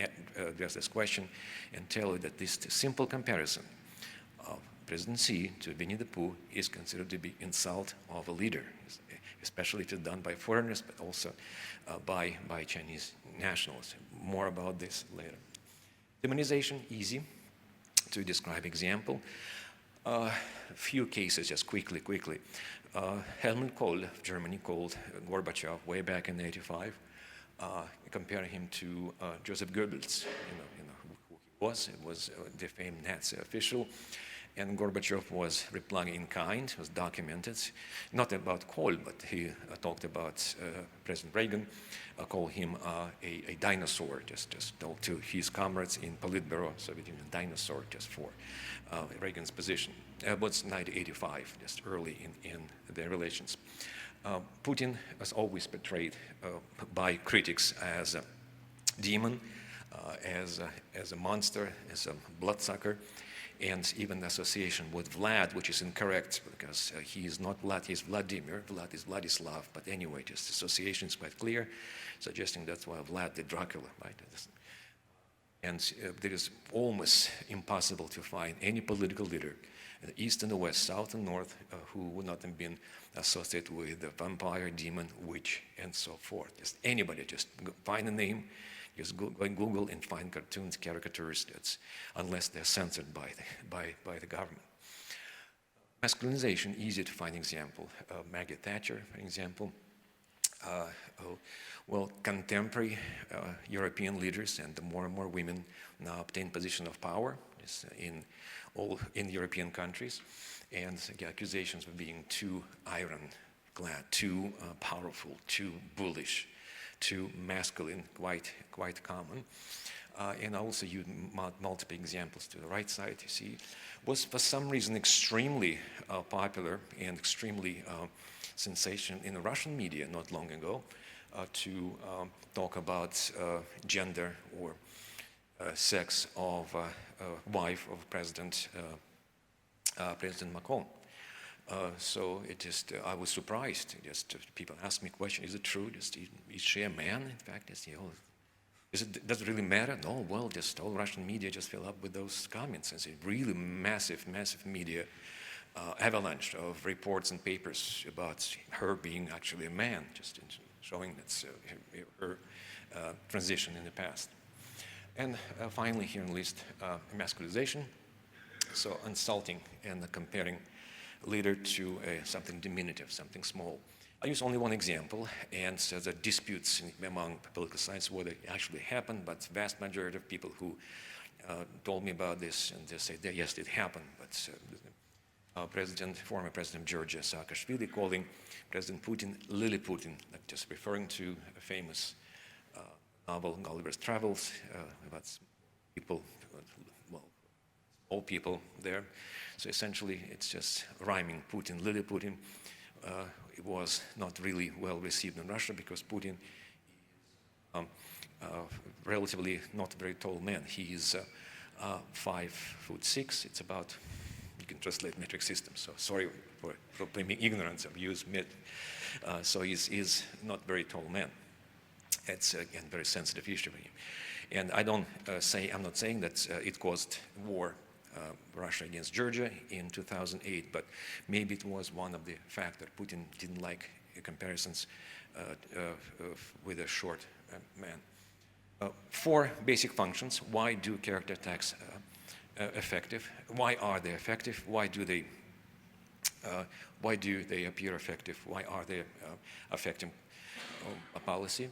address this question and tell you that this simple comparison of President Xi to Winnie the Pooh is considered to be insult of a leader, especially if it's done by foreigners, but also by Chinese nationals. More about this later. Demonization, easy to describe example. Few cases, just quickly. Helmut Kohl of Germany called Gorbachev way back in '85, comparing him to Joseph Goebbels, you know who he was. It was the famed Nazi official. And Gorbachev was replying in kind, was documented, not about Kohl, but he talked about President Reagan, called him a dinosaur, just told to his comrades in Politburo, Soviet Union, dinosaur, just for Reagan's position. It was 1985, just early in their relations. Putin was always portrayed by critics as a demon, as a monster, as a bloodsucker. And even the association with Vlad, which is incorrect because he is not Vlad, he is Vladimir, Vlad is Vladislav, but anyway, just the association is quite clear, suggesting that's why Vlad did Dracula, right? And it is almost impossible to find any political leader in the East and the West, South and North, who would not have been associated with the vampire, demon, witch, and so forth. Just anybody, just find a name, just go in Google and find cartoons, caricatures, unless they're censored by the government. Masculinization, easy to find example. Maggie Thatcher, for example. Well, contemporary European leaders and more and more women now obtain position of power in European countries, and the accusations of being too ironclad, too powerful, too bullish, too masculine, quite common. And I also use multiple examples to the right side, you see, was for some reason extremely popular and extremely sensational in the Russian media not long ago to talk about gender or sex of wife of President Macron. So it just, I was surprised. Just people ask me question: is it true? Just is she a man? In fact, does it really matter? No. Well, just all Russian media just fill up with those comments. It's a really massive media avalanche of reports and papers about her being actually a man, just showing that's her transition in the past. And finally, here on the list, emasculation. So insulting and comparing leader to something diminutive, something small. I use only one example, and so the disputes among political science whether it actually happened, but the vast majority of people who told me about this, and they say, yes, it happened, but former President of Georgia, Saakashvili, calling President Putin Lily Putin, like just referring to a famous novel, Gulliver's Travels, about people, well, all people there. So essentially, it's just rhyming Putin, Lily Putin. It was not really well received in Russia because Putin is relatively not a very tall man. He is 5'6". It's about, you can translate metric system, so sorry for claiming ignorance of use so he's not very tall man. It's again very sensitive issue for him. And I'm not saying that it caused war, Russia against Georgia in 2008, but maybe it was one of the factors. Putin didn't like comparisons with a short man. 4 basic functions. Why do character attacks effective? Why are they effective? Why do they appear effective? Why are they affecting a policy?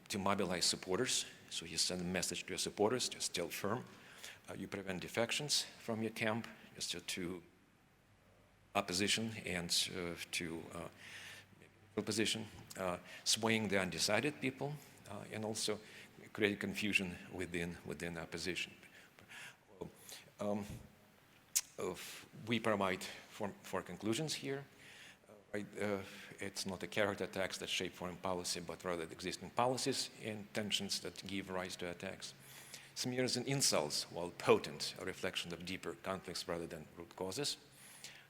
To mobilize supporters. So you send a message to your supporters, just still firm. You prevent defections from your camp, just to opposition and to opposition, swaying the undecided people, and also create confusion within opposition. We provide 4 conclusions here. It's not a character attacks that shape foreign policy, but rather the existing policies and tensions that give rise to attacks. Smears and insults, while potent, a reflection of deeper conflicts rather than root causes.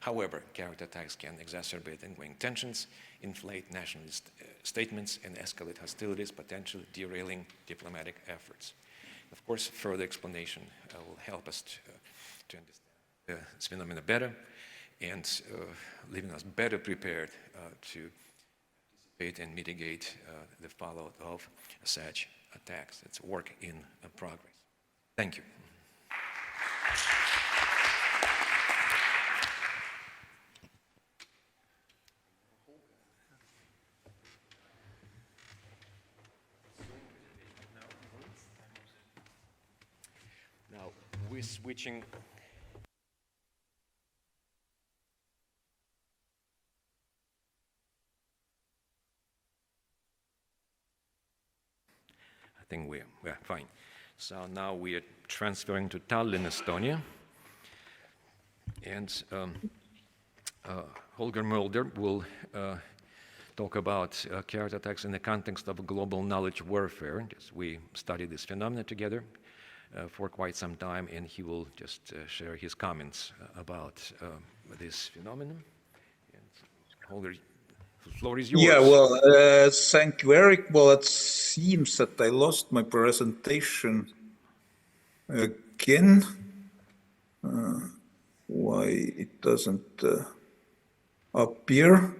However, character attacks can exacerbate ongoing tensions, inflate nationalist statements, and escalate hostilities, potentially derailing diplomatic efforts. Of course, further explanation will help us to understand this phenomena better and leaving us better prepared to anticipate and mitigate the fallout of such attacks. It's a work in progress. Thank you. Now, we're switching. I think we're fine. So now we are transferring to Tallinn, Estonia. And Holger Mölder will talk about character attacks in the context of global knowledge warfare. We studied this phenomenon together for quite some time, and he will just share his comments about this phenomenon. And Holger, the floor is yours. Yeah, well, thank you, Eric. Well, it seems that I lost my presentation again. Why it doesn't appear?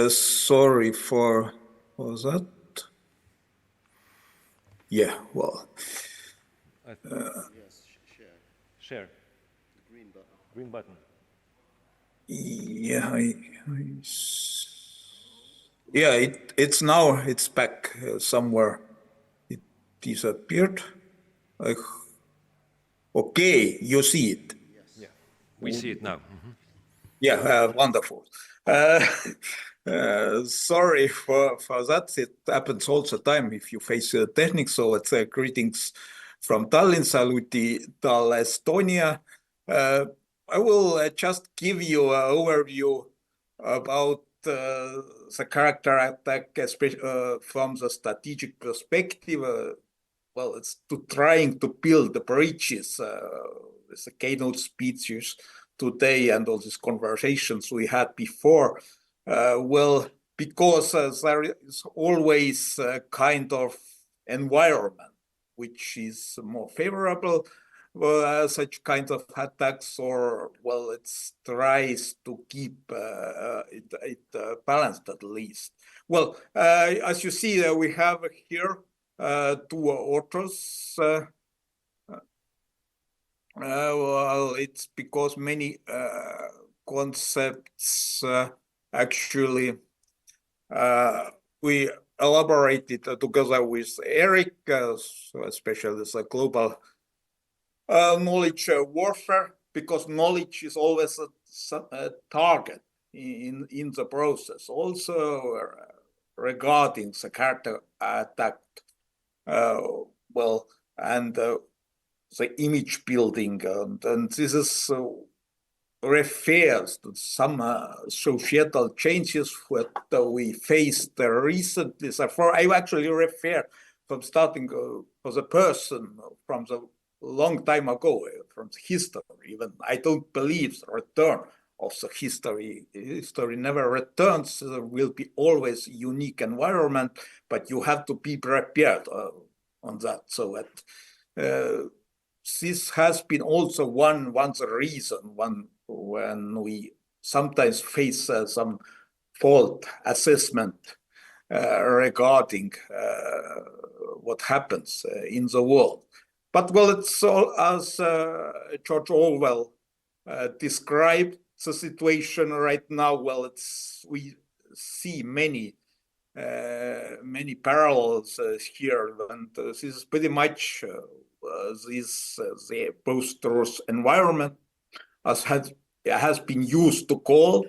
Sorry for that. Yeah, well. Yes, Share. the green button. Green button. Yeah, yeah, it's back somewhere. It disappeared. Okay, you see it. Yeah, we see it now. Mm-hmm. Yeah, wonderful. Sorry for that. It happens all the time if you face techniques. So it's greetings from Tallinn, saluti tal Estonia. I will just give you an overview about the character attack, especially from the strategic perspective. Well, it's to trying to build the bridges with the keynote speeches today and all these conversations we had before. Well, because there is always a kind of environment which is more favorable such kind of attacks, or well, it tries to keep it balanced at least. Well, as you see, we have here two authors. Well, it's because many concepts actually we elaborated together with Eric, especially the global knowledge warfare, because knowledge is always a target in the process. Also regarding the character attack, well, and the image building, and this is refers to some societal changes that we faced recently. So I actually refer from starting for the person from the long time ago, from the history. Even I don't believe the return of the history. History never returns. There will be always unique environment, but you have to be prepared on that. So that this has been also one reason when we sometimes face some fault assessment regarding what happens in the world. But well, it's all as George Orwell described the situation right now. Well, we see many parallels here, and this is pretty much the post-truth environment as has been used to call,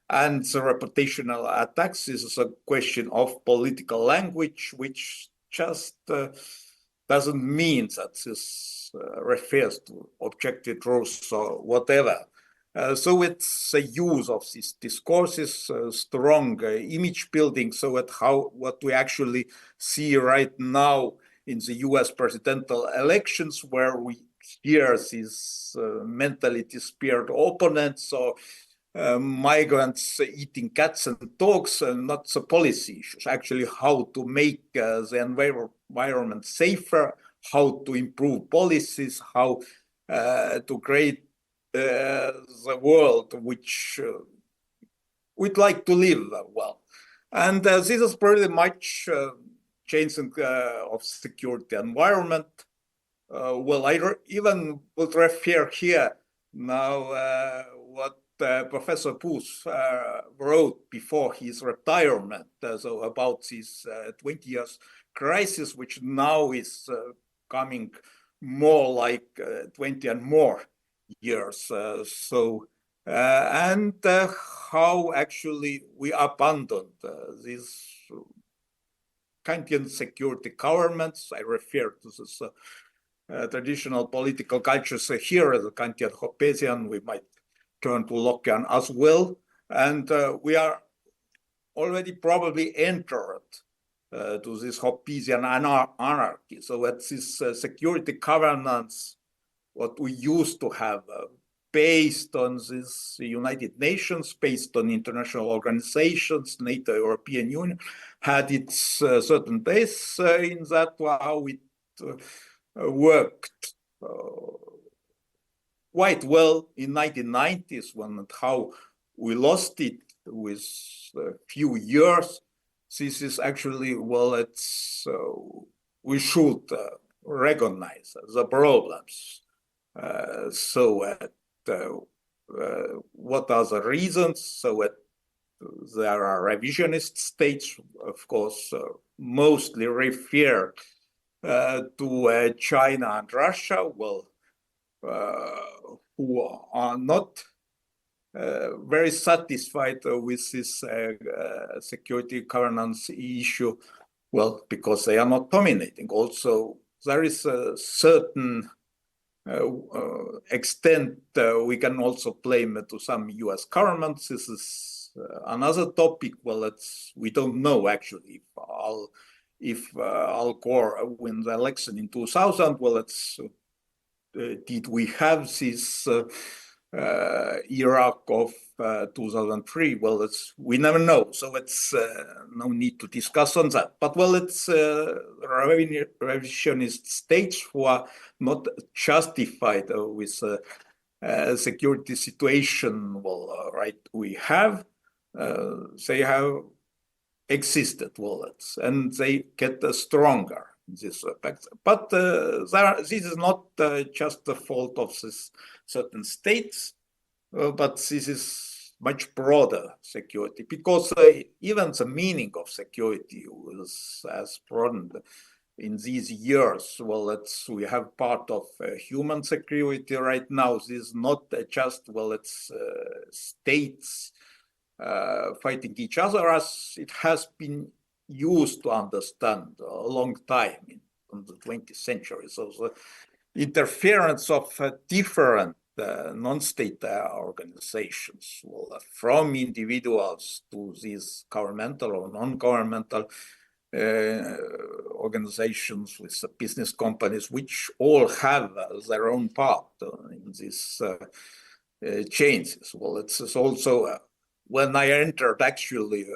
and the reputational attacks. This is a question of political language, which just doesn't mean that this refers to objective truth or whatever. So it's a use of these discourses, strong image building, so that what we actually see right now in the US presidential elections, where we here these mentally dispaired opponents or migrants eating cats and dogs, not the policy issues, actually how to make the environment safer, how to improve policies, how to create the world which we'd like to live well. And this is pretty much changing of security environment. Well, I even would refer here now what Professor Booth wrote before his retirement, so about this 20 years crisis, which now is coming more like 20 and more years. And how actually we abandoned these Kantian security governments. I refer to this traditional political cultures here as a Kantian Hobbesian. We might turn to Lockean as well. And we are already probably entered to this Hobbesian anarchy. So it's this security governance, what we used to have, based on this United Nations, based on international organizations, NATO, European Union, had its certain base in that, how it worked quite well in 1990s, when and how we lost it with a few years. This is actually, well, it's we should recognize the problems. What are the reasons? So there are revisionist states, of course, mostly refer to China and Russia, well, who are not very satisfied with this security governance issue, well, because they are not dominating. Also, there is a certain extent we can also blame to some US governments. This is another topic. Well, we don't know actually if Al Gore win the election in 2000. Well, did we have this Iraq of 2003? Well, we never know. So it's no need to discuss on that. But well, it's revisionist states who are not justified with security situation. Well, right, we have. They have existed. Well, and they get stronger in this respect. But this is not just the fault of this certain states, but this is much broader security, because even the meaning of security has broadened in these years. Well, we have part of human security right now. This is not just, well, it's states fighting each other, as it has been used to understand a long time in the 20th century. So the interference of different non-state organizations, well, from individuals to these governmental or non-governmental organizations with business companies, which all have their own part in these changes. Well, it's also when I entered actually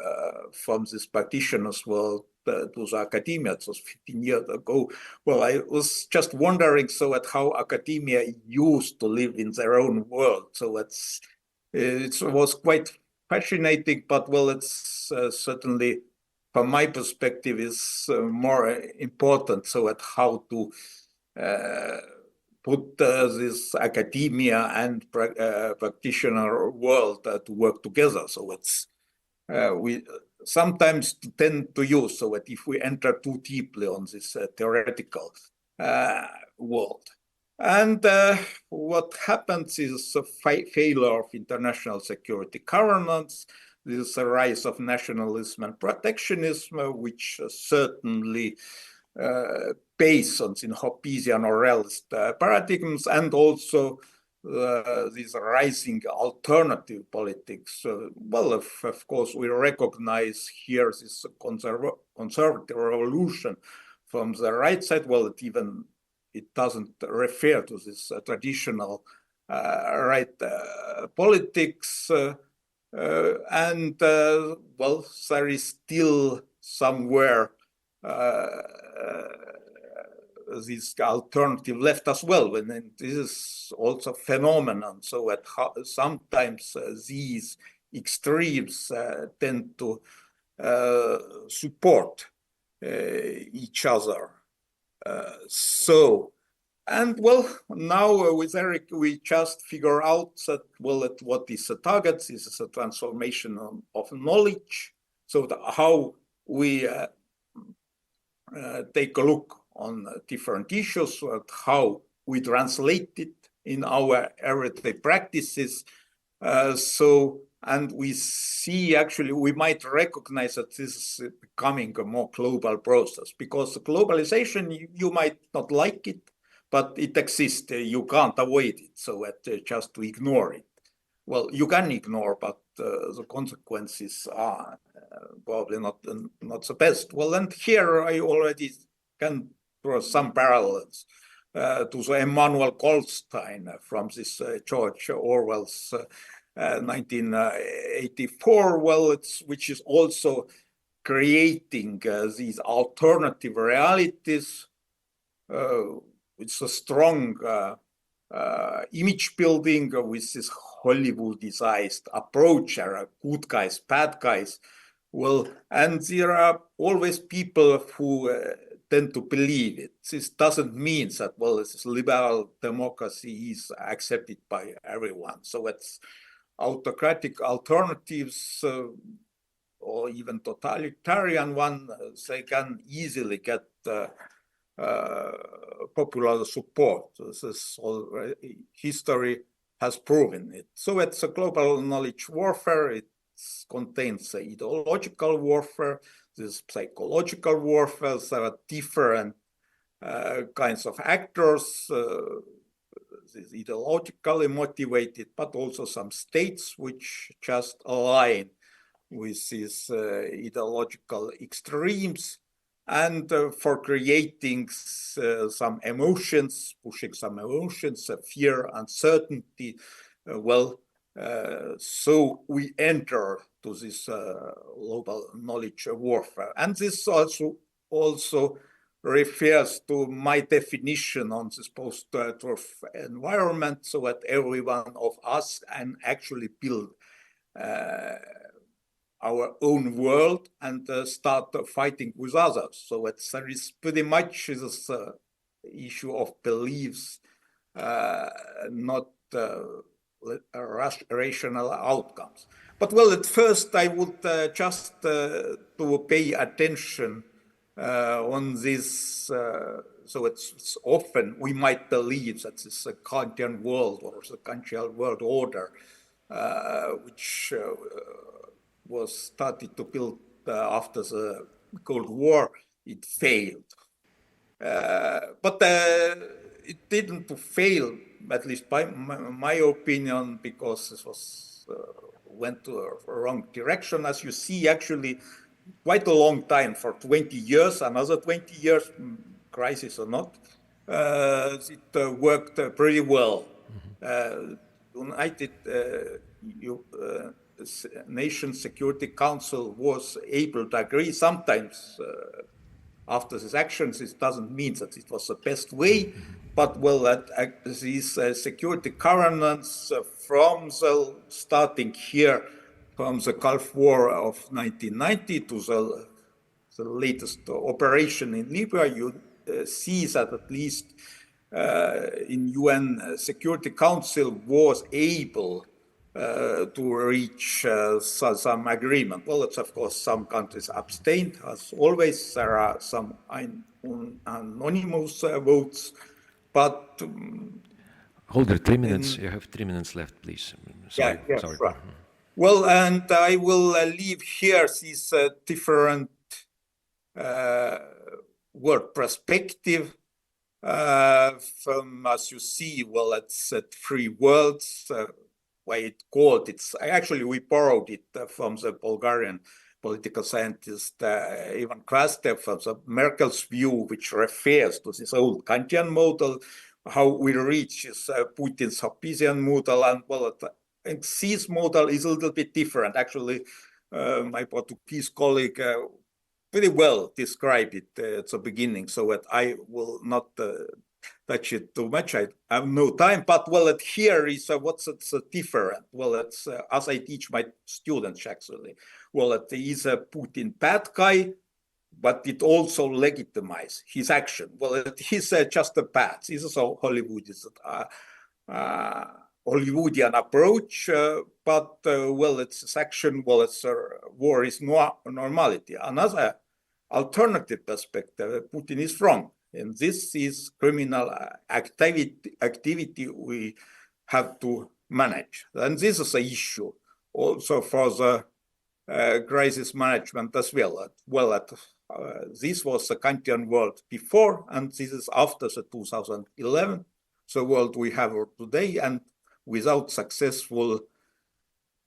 from this practitioners world to the academia, it was 15 years ago. Well, I was just wondering how academia used to live in their own world. So it was quite fascinating, but well, it's certainly, from my perspective, is more important. So how to put this academia and practitioner world to work together. So we sometimes tend to use, so that if we enter too deeply on this theoretical world. And what happens is a failure of international security governance. This is a rise of nationalism and protectionism, which certainly based on Hobbesian or realist paradigms, and also these rising alternative politics. Well, of course, we recognize here this conservative revolution from the right side. Well, it even it doesn't refer to this traditional right politics. And well, there is still somewhere this alternative left as well. And this is also a phenomenon. So that sometimes these extremes tend to support each other. And well, now with Eric, we just figure out that, well, what is the target? This is a transformation of knowledge. So how we take a look on different issues, how we translate it in our everyday practices. And we see, actually, we might recognize that this is becoming a more global process, because globalization, you might not like it, but it exists. You can't avoid it, so just to ignore it. Well, you can ignore, but the consequences are probably not the best. Well, and here I already can draw some parallels to the Emmanuel Goldstein from this George Orwell's 1984, well, which is also creating these alternative realities. It's a strong image building with this Hollywoodized approach. There are good guys, bad guys. Well, and there are always people who tend to believe it. This doesn't mean that, well, this liberal democracy is accepted by everyone. So it's autocratic alternatives or even totalitarian one, they can easily get popular support. This is already, history has proven it. So it's a global knowledge warfare. It contains ideological warfare, this psychological warfare. There are different kinds of actors, this ideologically motivated, but also some states which just align with these ideological extremes, and for creating some emotions, pushing some emotions, fear, uncertainty. So we enter to this global knowledge warfare. And this also refers to my definition on this post-truth environment, so that every one of us can actually build our own world and start fighting with others. So there is pretty much this issue of beliefs, not rational outcomes. But well, at first I would just to pay attention on this. So it's often we might believe that this Kantian world or the Kantian world order, which was started to build after the Cold War, it failed. But it didn't fail, at least by my opinion, because this was went to a wrong direction. As you see, actually, quite a long time, for 20 years, another 20 years, crisis or not, it worked pretty well. United Nations Security Council was able to agree. Sometimes after these actions, it doesn't mean that it was the best way, but well, that these security governance from the starting here, from the Gulf War of 1990 to the latest operation in Libya, you see that at least in UN Security Council was able to reach some agreement. Well, it's of course some countries abstained, as always. There are some anonymous votes, but Holger, 3 minutes. You have 3 minutes left, please. Sorry. Yeah, Sorry. right. Well, and I will leave here these different world perspective from, as you see, well, it's three worlds. Why it called it's actually we borrowed it from the Bulgarian political scientist Ivan Krastev, of Merkel's view, which refers to this old Kantian model, how we reach Putin's Hobbesian model, and well, I think this model is a little bit different. Actually, my Portuguese colleague pretty well described it at the beginning, so that I will not touch it too much. I have no time, but well, here is what's different. Well, it's as I teach my students actually. Well, it is a Putin bad guy, but it also legitimizes his action. Well, he's just a bad. This is how Hollywood is. Hollywoodian approach, but well, it's action. Well, it's war is normality. Another alternative perspective, Putin is wrong. And this is criminal activity we have to manage. And this is an issue also for the crisis management as well. This was the Kantian world before, and this is after the 2011, the world we have today, and without successful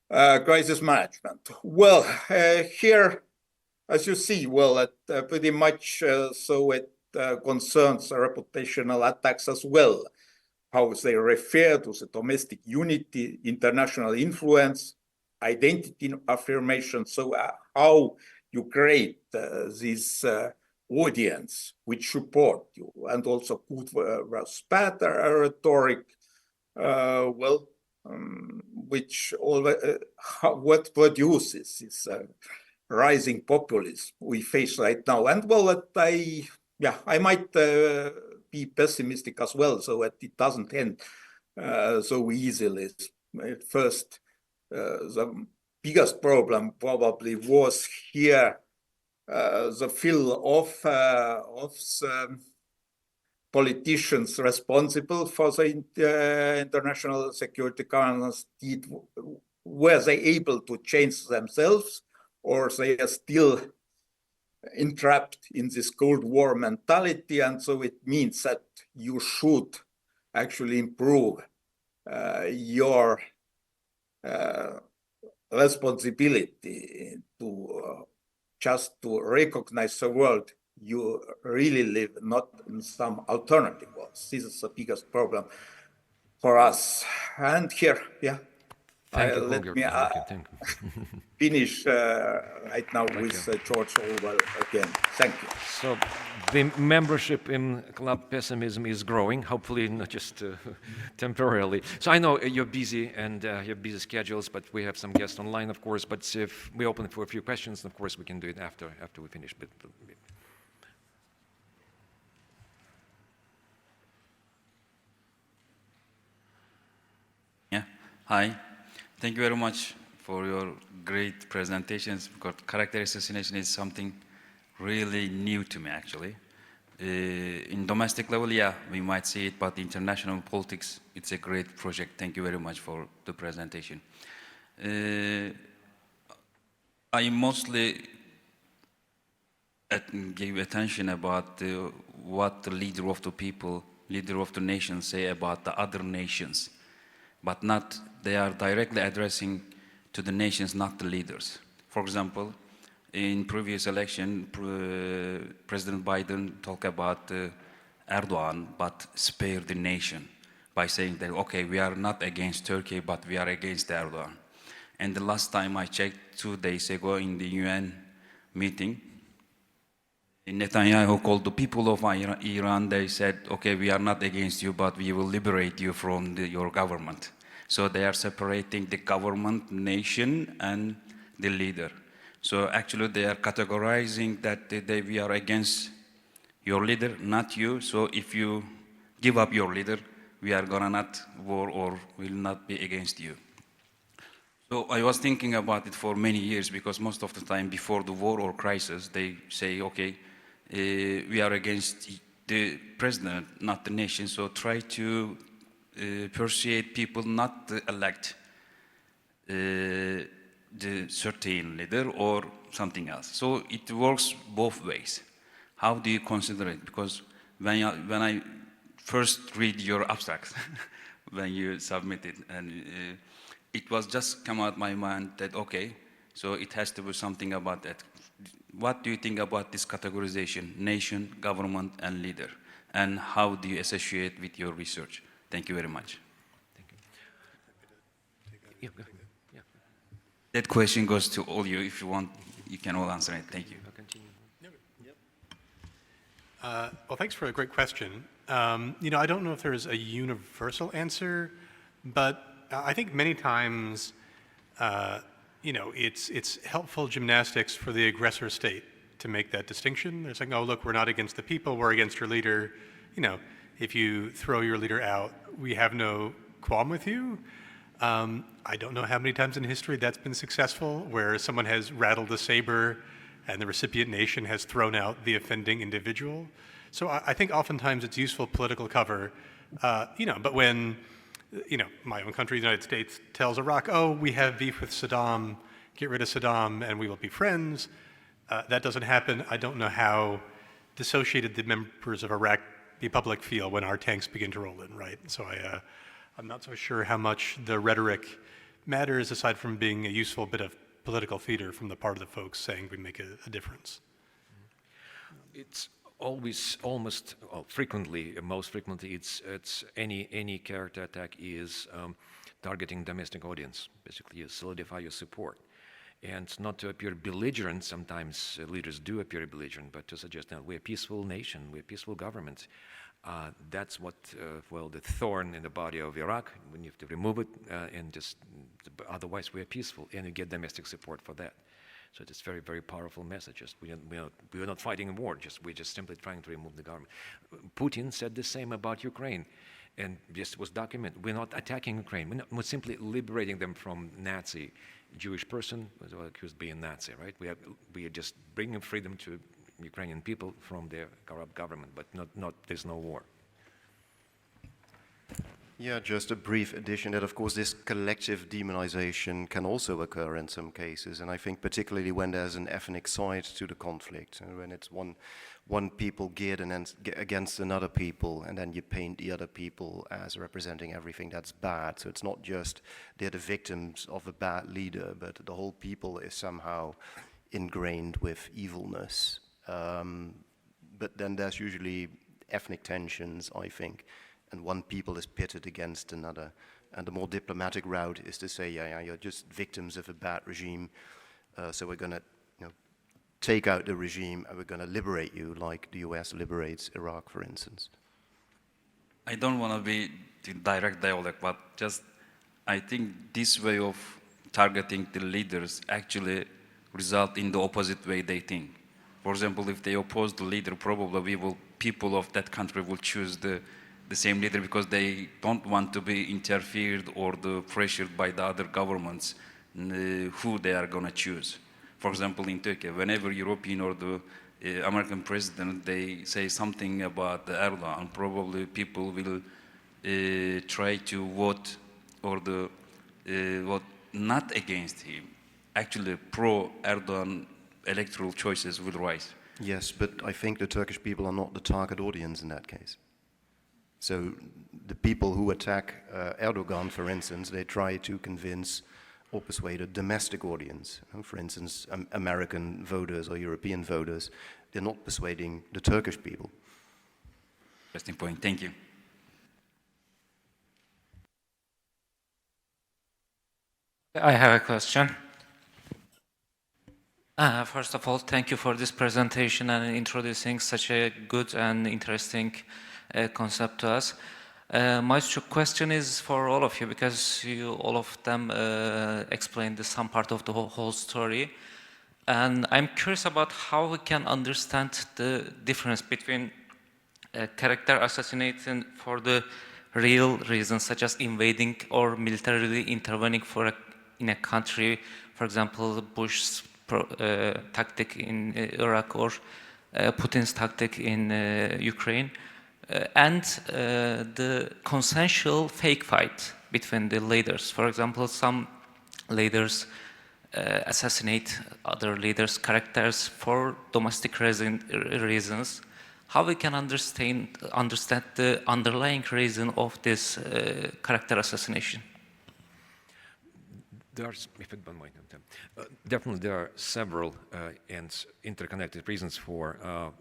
crisis management. Well, here, as you see, well, pretty much so it concerns reputational attacks as well, how they refer to the domestic unity, international influence, identity affirmation. So how you create this audience which support you, and also good versus bad rhetoric, which what produces this rising populism we face right now. And well, I might be pessimistic as well, so that it doesn't end so easily. At first, the biggest problem probably was here the fill of the politicians responsible for the international security governance. Were they able to change themselves, or they are still entrapped in this Cold War mentality? And so it means that you should actually improve your responsibility to just to recognize the world you really live, not in some alternative worlds. This is the biggest problem for us. And here, Thank you, let Holger. me Thank you. finish right now with George Orwell again. Thank you. So the membership in Club Pessimism is growing, hopefully not just temporarily. So I know you're busy and you have busy schedules, but we have some guests online, of course. But if we open for a few questions, of course, we can do it after we finish. But yeah, hi. Thank you very much for your great presentations, because character assassination is something really new to me, actually. In domestic level, yeah, we might see it, but international politics, it's a great project. Thank you very much for the presentation. I mostly gave attention about what the leader of the people, leader of the nation say about the other nations, but not, they are directly addressing to the nations, not the leaders. For example, in previous election, President Biden talked about Erdogan, but spare the nation by saying that, okay, we are not against Turkey, but we are against Erdogan. And the last time I checked, 2 days ago in the UN meeting, Netanyahu called the people of Iran, they said, okay, we are not against you, but we will liberate you from your government. So they are separating the government, nation, and the leader. So actually they are categorizing that we are against your leader, not you. So if you give up your leader, we are gonna not war or will not be against you. So I was thinking about it for many years, because most of the time before the war or crisis, they say, okay, we are against the president, not the nation. So try to persuade people not to elect the certain leader or something else. So it works both ways. How do you consider it? Because when I first read your abstract, when you submitted, and it was just come out my mind that, okay, So it has to be something about that. What do you think about this categorization, nation, government, and leader? And how do you associate with your research? Thank you very much. Thank you. Yeah, go ahead. Yeah. That question goes to all you. If you want, you can all answer it. Thank you. I'll continue. Well, thanks for a great question. You know, I don't know if there's a universal answer, but I think many times, you know, it's helpful gymnastics for the aggressor state to make that distinction. They're saying, oh, look, we're not against the people, we're against your leader. You know, if you throw your leader out, we have no qualm with you. I don't know how many times in history that's been successful, where someone has rattled a saber and the recipient nation has thrown out the offending individual. So I think oftentimes it's useful political cover, you know, but when, you know, my own country, the United States, tells Iraq, oh, we have beef with Saddam, get rid of Saddam and we will be friends, that doesn't happen. I don't know how dissociated the members of Iraq, the public, feel when our tanks begin to roll in, right? So I'm not so sure how much the rhetoric matters, aside from being a useful bit of political theater from the part of the folks saying we make a difference. It's always, almost, well, frequently, most frequently, it's any character attack is targeting domestic audience. Basically, you solidify your support. And not to appear belligerent, sometimes leaders do appear belligerent, but to suggest that we're a peaceful nation, we're a peaceful government. That's what, well, the thorn in the body of Iraq, we need to remove it, and just, otherwise we're peaceful, and you get domestic support for that. So it's very, very powerful messages. We're not fighting a war, we're just simply trying to remove the government. Putin said the same about Ukraine, and this was documented. We're not attacking Ukraine, we're simply liberating them from Nazi. Jewish person was accused of being Nazi, right? We are just bringing freedom to Ukrainian people from their corrupt government, but there's no war. Yeah, just a brief addition that, of course, this collective demonization can also occur in some cases, and I think particularly when there's an ethnic side to the conflict, and when it's one people geared against another people, and then you paint the other people as representing everything that's bad. So it's not just they're the victims of a bad leader, but the whole people is somehow ingrained with evilness. But then there's usually ethnic tensions, I think, and one people is pitted against another. And the more diplomatic route is to say, yeah, you're just victims of a bad regime, so we're going to take out the regime and we're going to liberate you like the US liberates Iraq, for instance. I don't want to be in direct dialogue, but just I think this way of targeting the leaders actually result in the opposite way they think. For example, if they oppose the leader, probably people of that country will choose the same leader because they don't want to be interfered or pressured by the other governments who they are going to choose. For example, in Turkey, whenever European or the American president, they say something about Erdogan, probably people will try to vote or vote not against him. Actually, pro-Erdogan electoral choices will rise. Yes, but I think the Turkish people are not the target audience in that case. So the people who attack Erdogan, for instance, they try to convince or persuade a domestic audience. For instance, American voters or European voters, they're not persuading the Turkish people. Interesting point. Thank you. I have a question. First of all, thank you for this presentation and introducing such a good and interesting concept to us. My question is for all of you, because you all of them explained some part of the whole story. And I'm curious about how we can understand the difference between character assassination for the real reasons, such as invading or militarily intervening in a country, for example, Bush's tactic in Iraq or Putin's tactic in Ukraine, and the consensual fake fight between the leaders. For example, some leaders assassinate other leaders' characters for domestic reasons. How we can understand the underlying reason of this character assassination? Definitely there are several and interconnected reasons for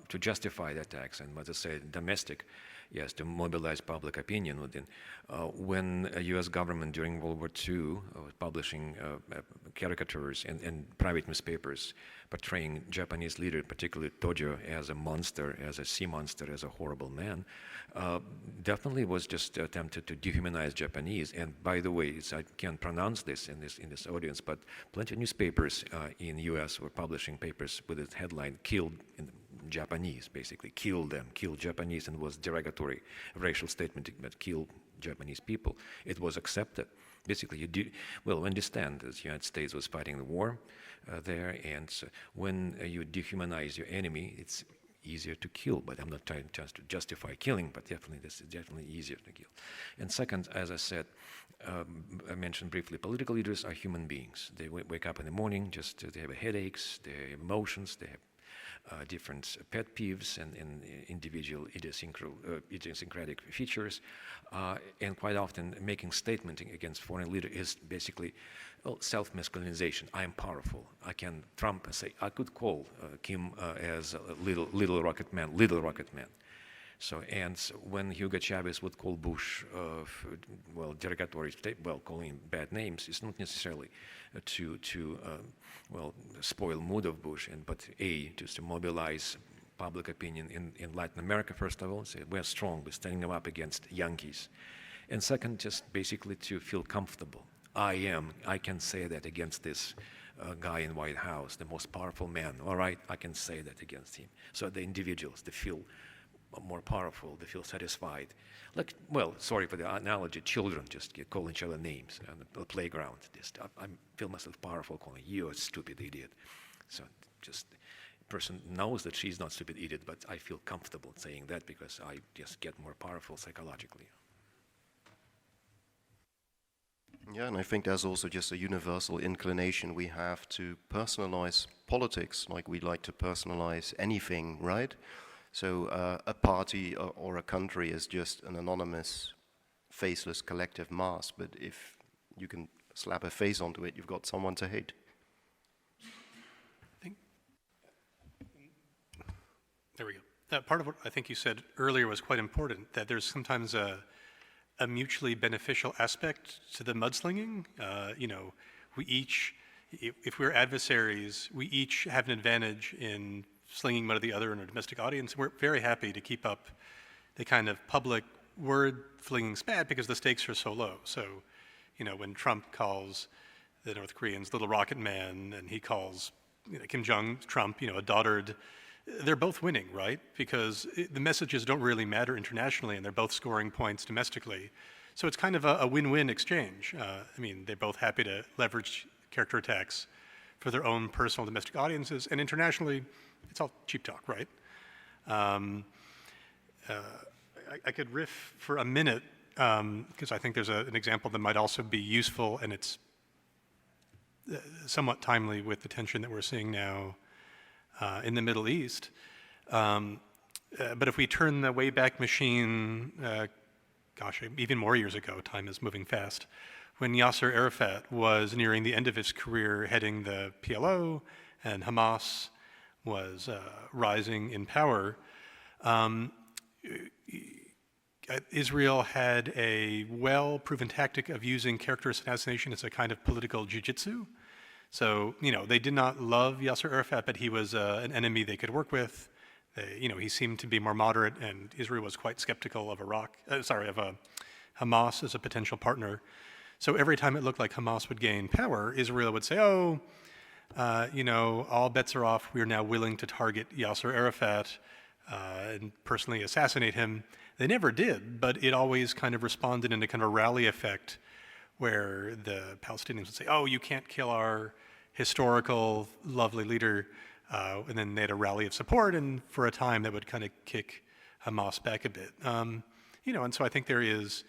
to justify the attacks, and as I say, domestic, yes, to mobilize public opinion within. When a U.S. government during World War II was publishing caricatures and private newspapers portraying Japanese leader, particularly Tojo, as a monster, as a sea monster, as a horrible man, definitely was just attempted to dehumanize Japanese. And by the way, I can't pronounce this in this audience, but plenty of newspapers in U.S. were publishing papers with the headline "Killed in Japanese," basically kill them, kill Japanese, and was derogatory racial statement that kill Japanese people. It was accepted. Basically, understand that the United States was fighting the war there, and so when you dehumanize your enemy, it's easier to kill. But I'm not trying just to justify killing, but definitely this is definitely easier to kill. And second, as I said, I mentioned briefly, political leaders are human beings. They wake up in the morning, they have headaches, they have emotions, they have different pet peeves and individual idiosyncratic features, and quite often making statement against foreign leader is basically self-masculinization. I am powerful. Trump say, I could call Kim as a little rocket man. So, and when Hugo Chavez would call Bush, derogatory, calling him bad names, it's not necessarily to spoil mood of Bush, but just to mobilize public opinion in Latin America, first of all, say we're strong, we're standing up against Yankees. And second, just basically to feel comfortable. I can say that against this guy in White House, the most powerful man. All right, I can say that against him. So the individuals, they feel more powerful, they feel satisfied. Sorry for the analogy, children just call each other names on the playground. I feel myself powerful calling you a stupid idiot. So just the person knows that she's not stupid idiot, but I feel comfortable saying that because I just get more powerful psychologically. Yeah, and I think there's also just a universal inclination we have to personalize politics, like we like to personalize anything, right? So a party or a country is just an anonymous, faceless collective mass, but if you can slap a face onto it, you've got someone to hate. There we go. Part of what I think you said earlier was quite important, that there's sometimes a mutually beneficial aspect to the mudslinging. We each, if we're adversaries, we each have an advantage in slinging mud at the other in a domestic audience. We're very happy to keep up the kind of public word flinging spat because the stakes are so low. So, when Trump calls the North Koreans little rocket man and he calls Kim Jong-Trump, a dotard, they're both winning, right? Because the messages don't really matter internationally and they're both scoring points domestically. So it's kind of a win-win exchange. They're both happy to leverage character attacks for their own personal domestic audiences, and internationally, it's all cheap talk, right? I could riff for a minute, because I think there's an example that might also be useful, and it's somewhat timely with the tension that we're seeing now in the Middle East. But if we turn the Wayback Machine, even more years ago, time is moving fast, when Yasser Arafat was nearing the end of his career heading the PLO and Hamas was rising in power, Israel had a well-proven tactic of using character assassination as a kind of political jiu-jitsu. So, they did not love Yasser Arafat, but he was an enemy they could work with. He seemed to be more moderate, and Israel was quite skeptical of Hamas as a potential partner. So every time it looked like Hamas would gain power, Israel would say, all bets are off. We are now willing to target Yasser Arafat and personally assassinate him. They never did, but it always kind of responded in a kind of rally effect where the Palestinians would say, you can't kill our historical, lovely leader. And then they had a rally of support, and for a time that would kind of kick Hamas back a bit. And so I think there is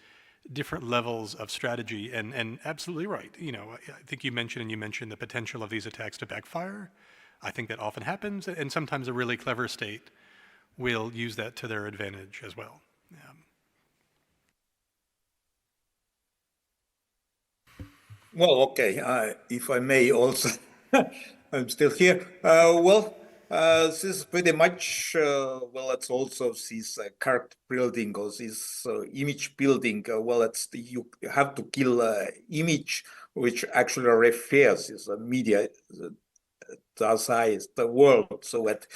different levels of strategy, and absolutely right. I think you mentioned the potential of these attacks to backfire. I think that often happens, and sometimes a really clever state will use that to their advantage as well. Well, okay, if I may also, I'm still here. This is pretty much, well, it's also this character building or this image building. You have to kill image which actually refers is the media, the size, the world, so that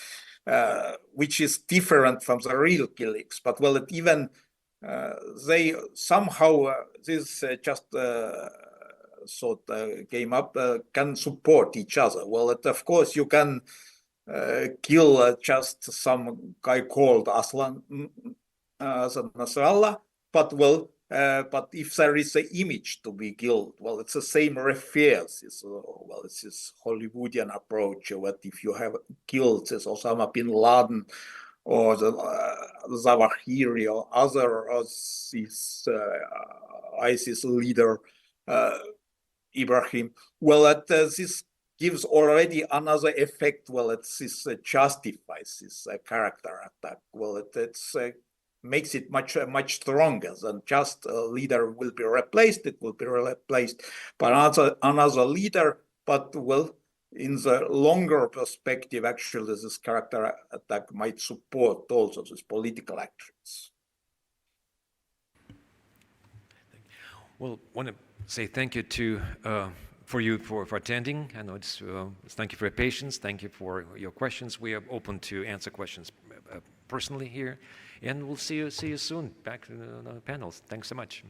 which is different from the real killings. But well, it even they somehow this just sort came up can support each other. Well, of course you can kill just some guy called Aslan Nasrallah, but well, but if there is an image to be killed, well, it's the same refers. Well, it's this Hollywoodian approach. That if you have killed this Osama bin Laden or the Zawahiri or other this ISIS leader Ibrahim, well, this gives already another effect. Well, this justifies this character attack. Well, it's makes it much stronger than just a leader will be replaced. It will be replaced by another leader. But well, in the longer perspective, actually, this character attack might support also these political actions. Well, I want to say thank you to for you for attending. I know it's thank you for your patience. Thank you for your questions. We are open to answer questions personally here, and we'll see you soon back in the panels. Thanks so much.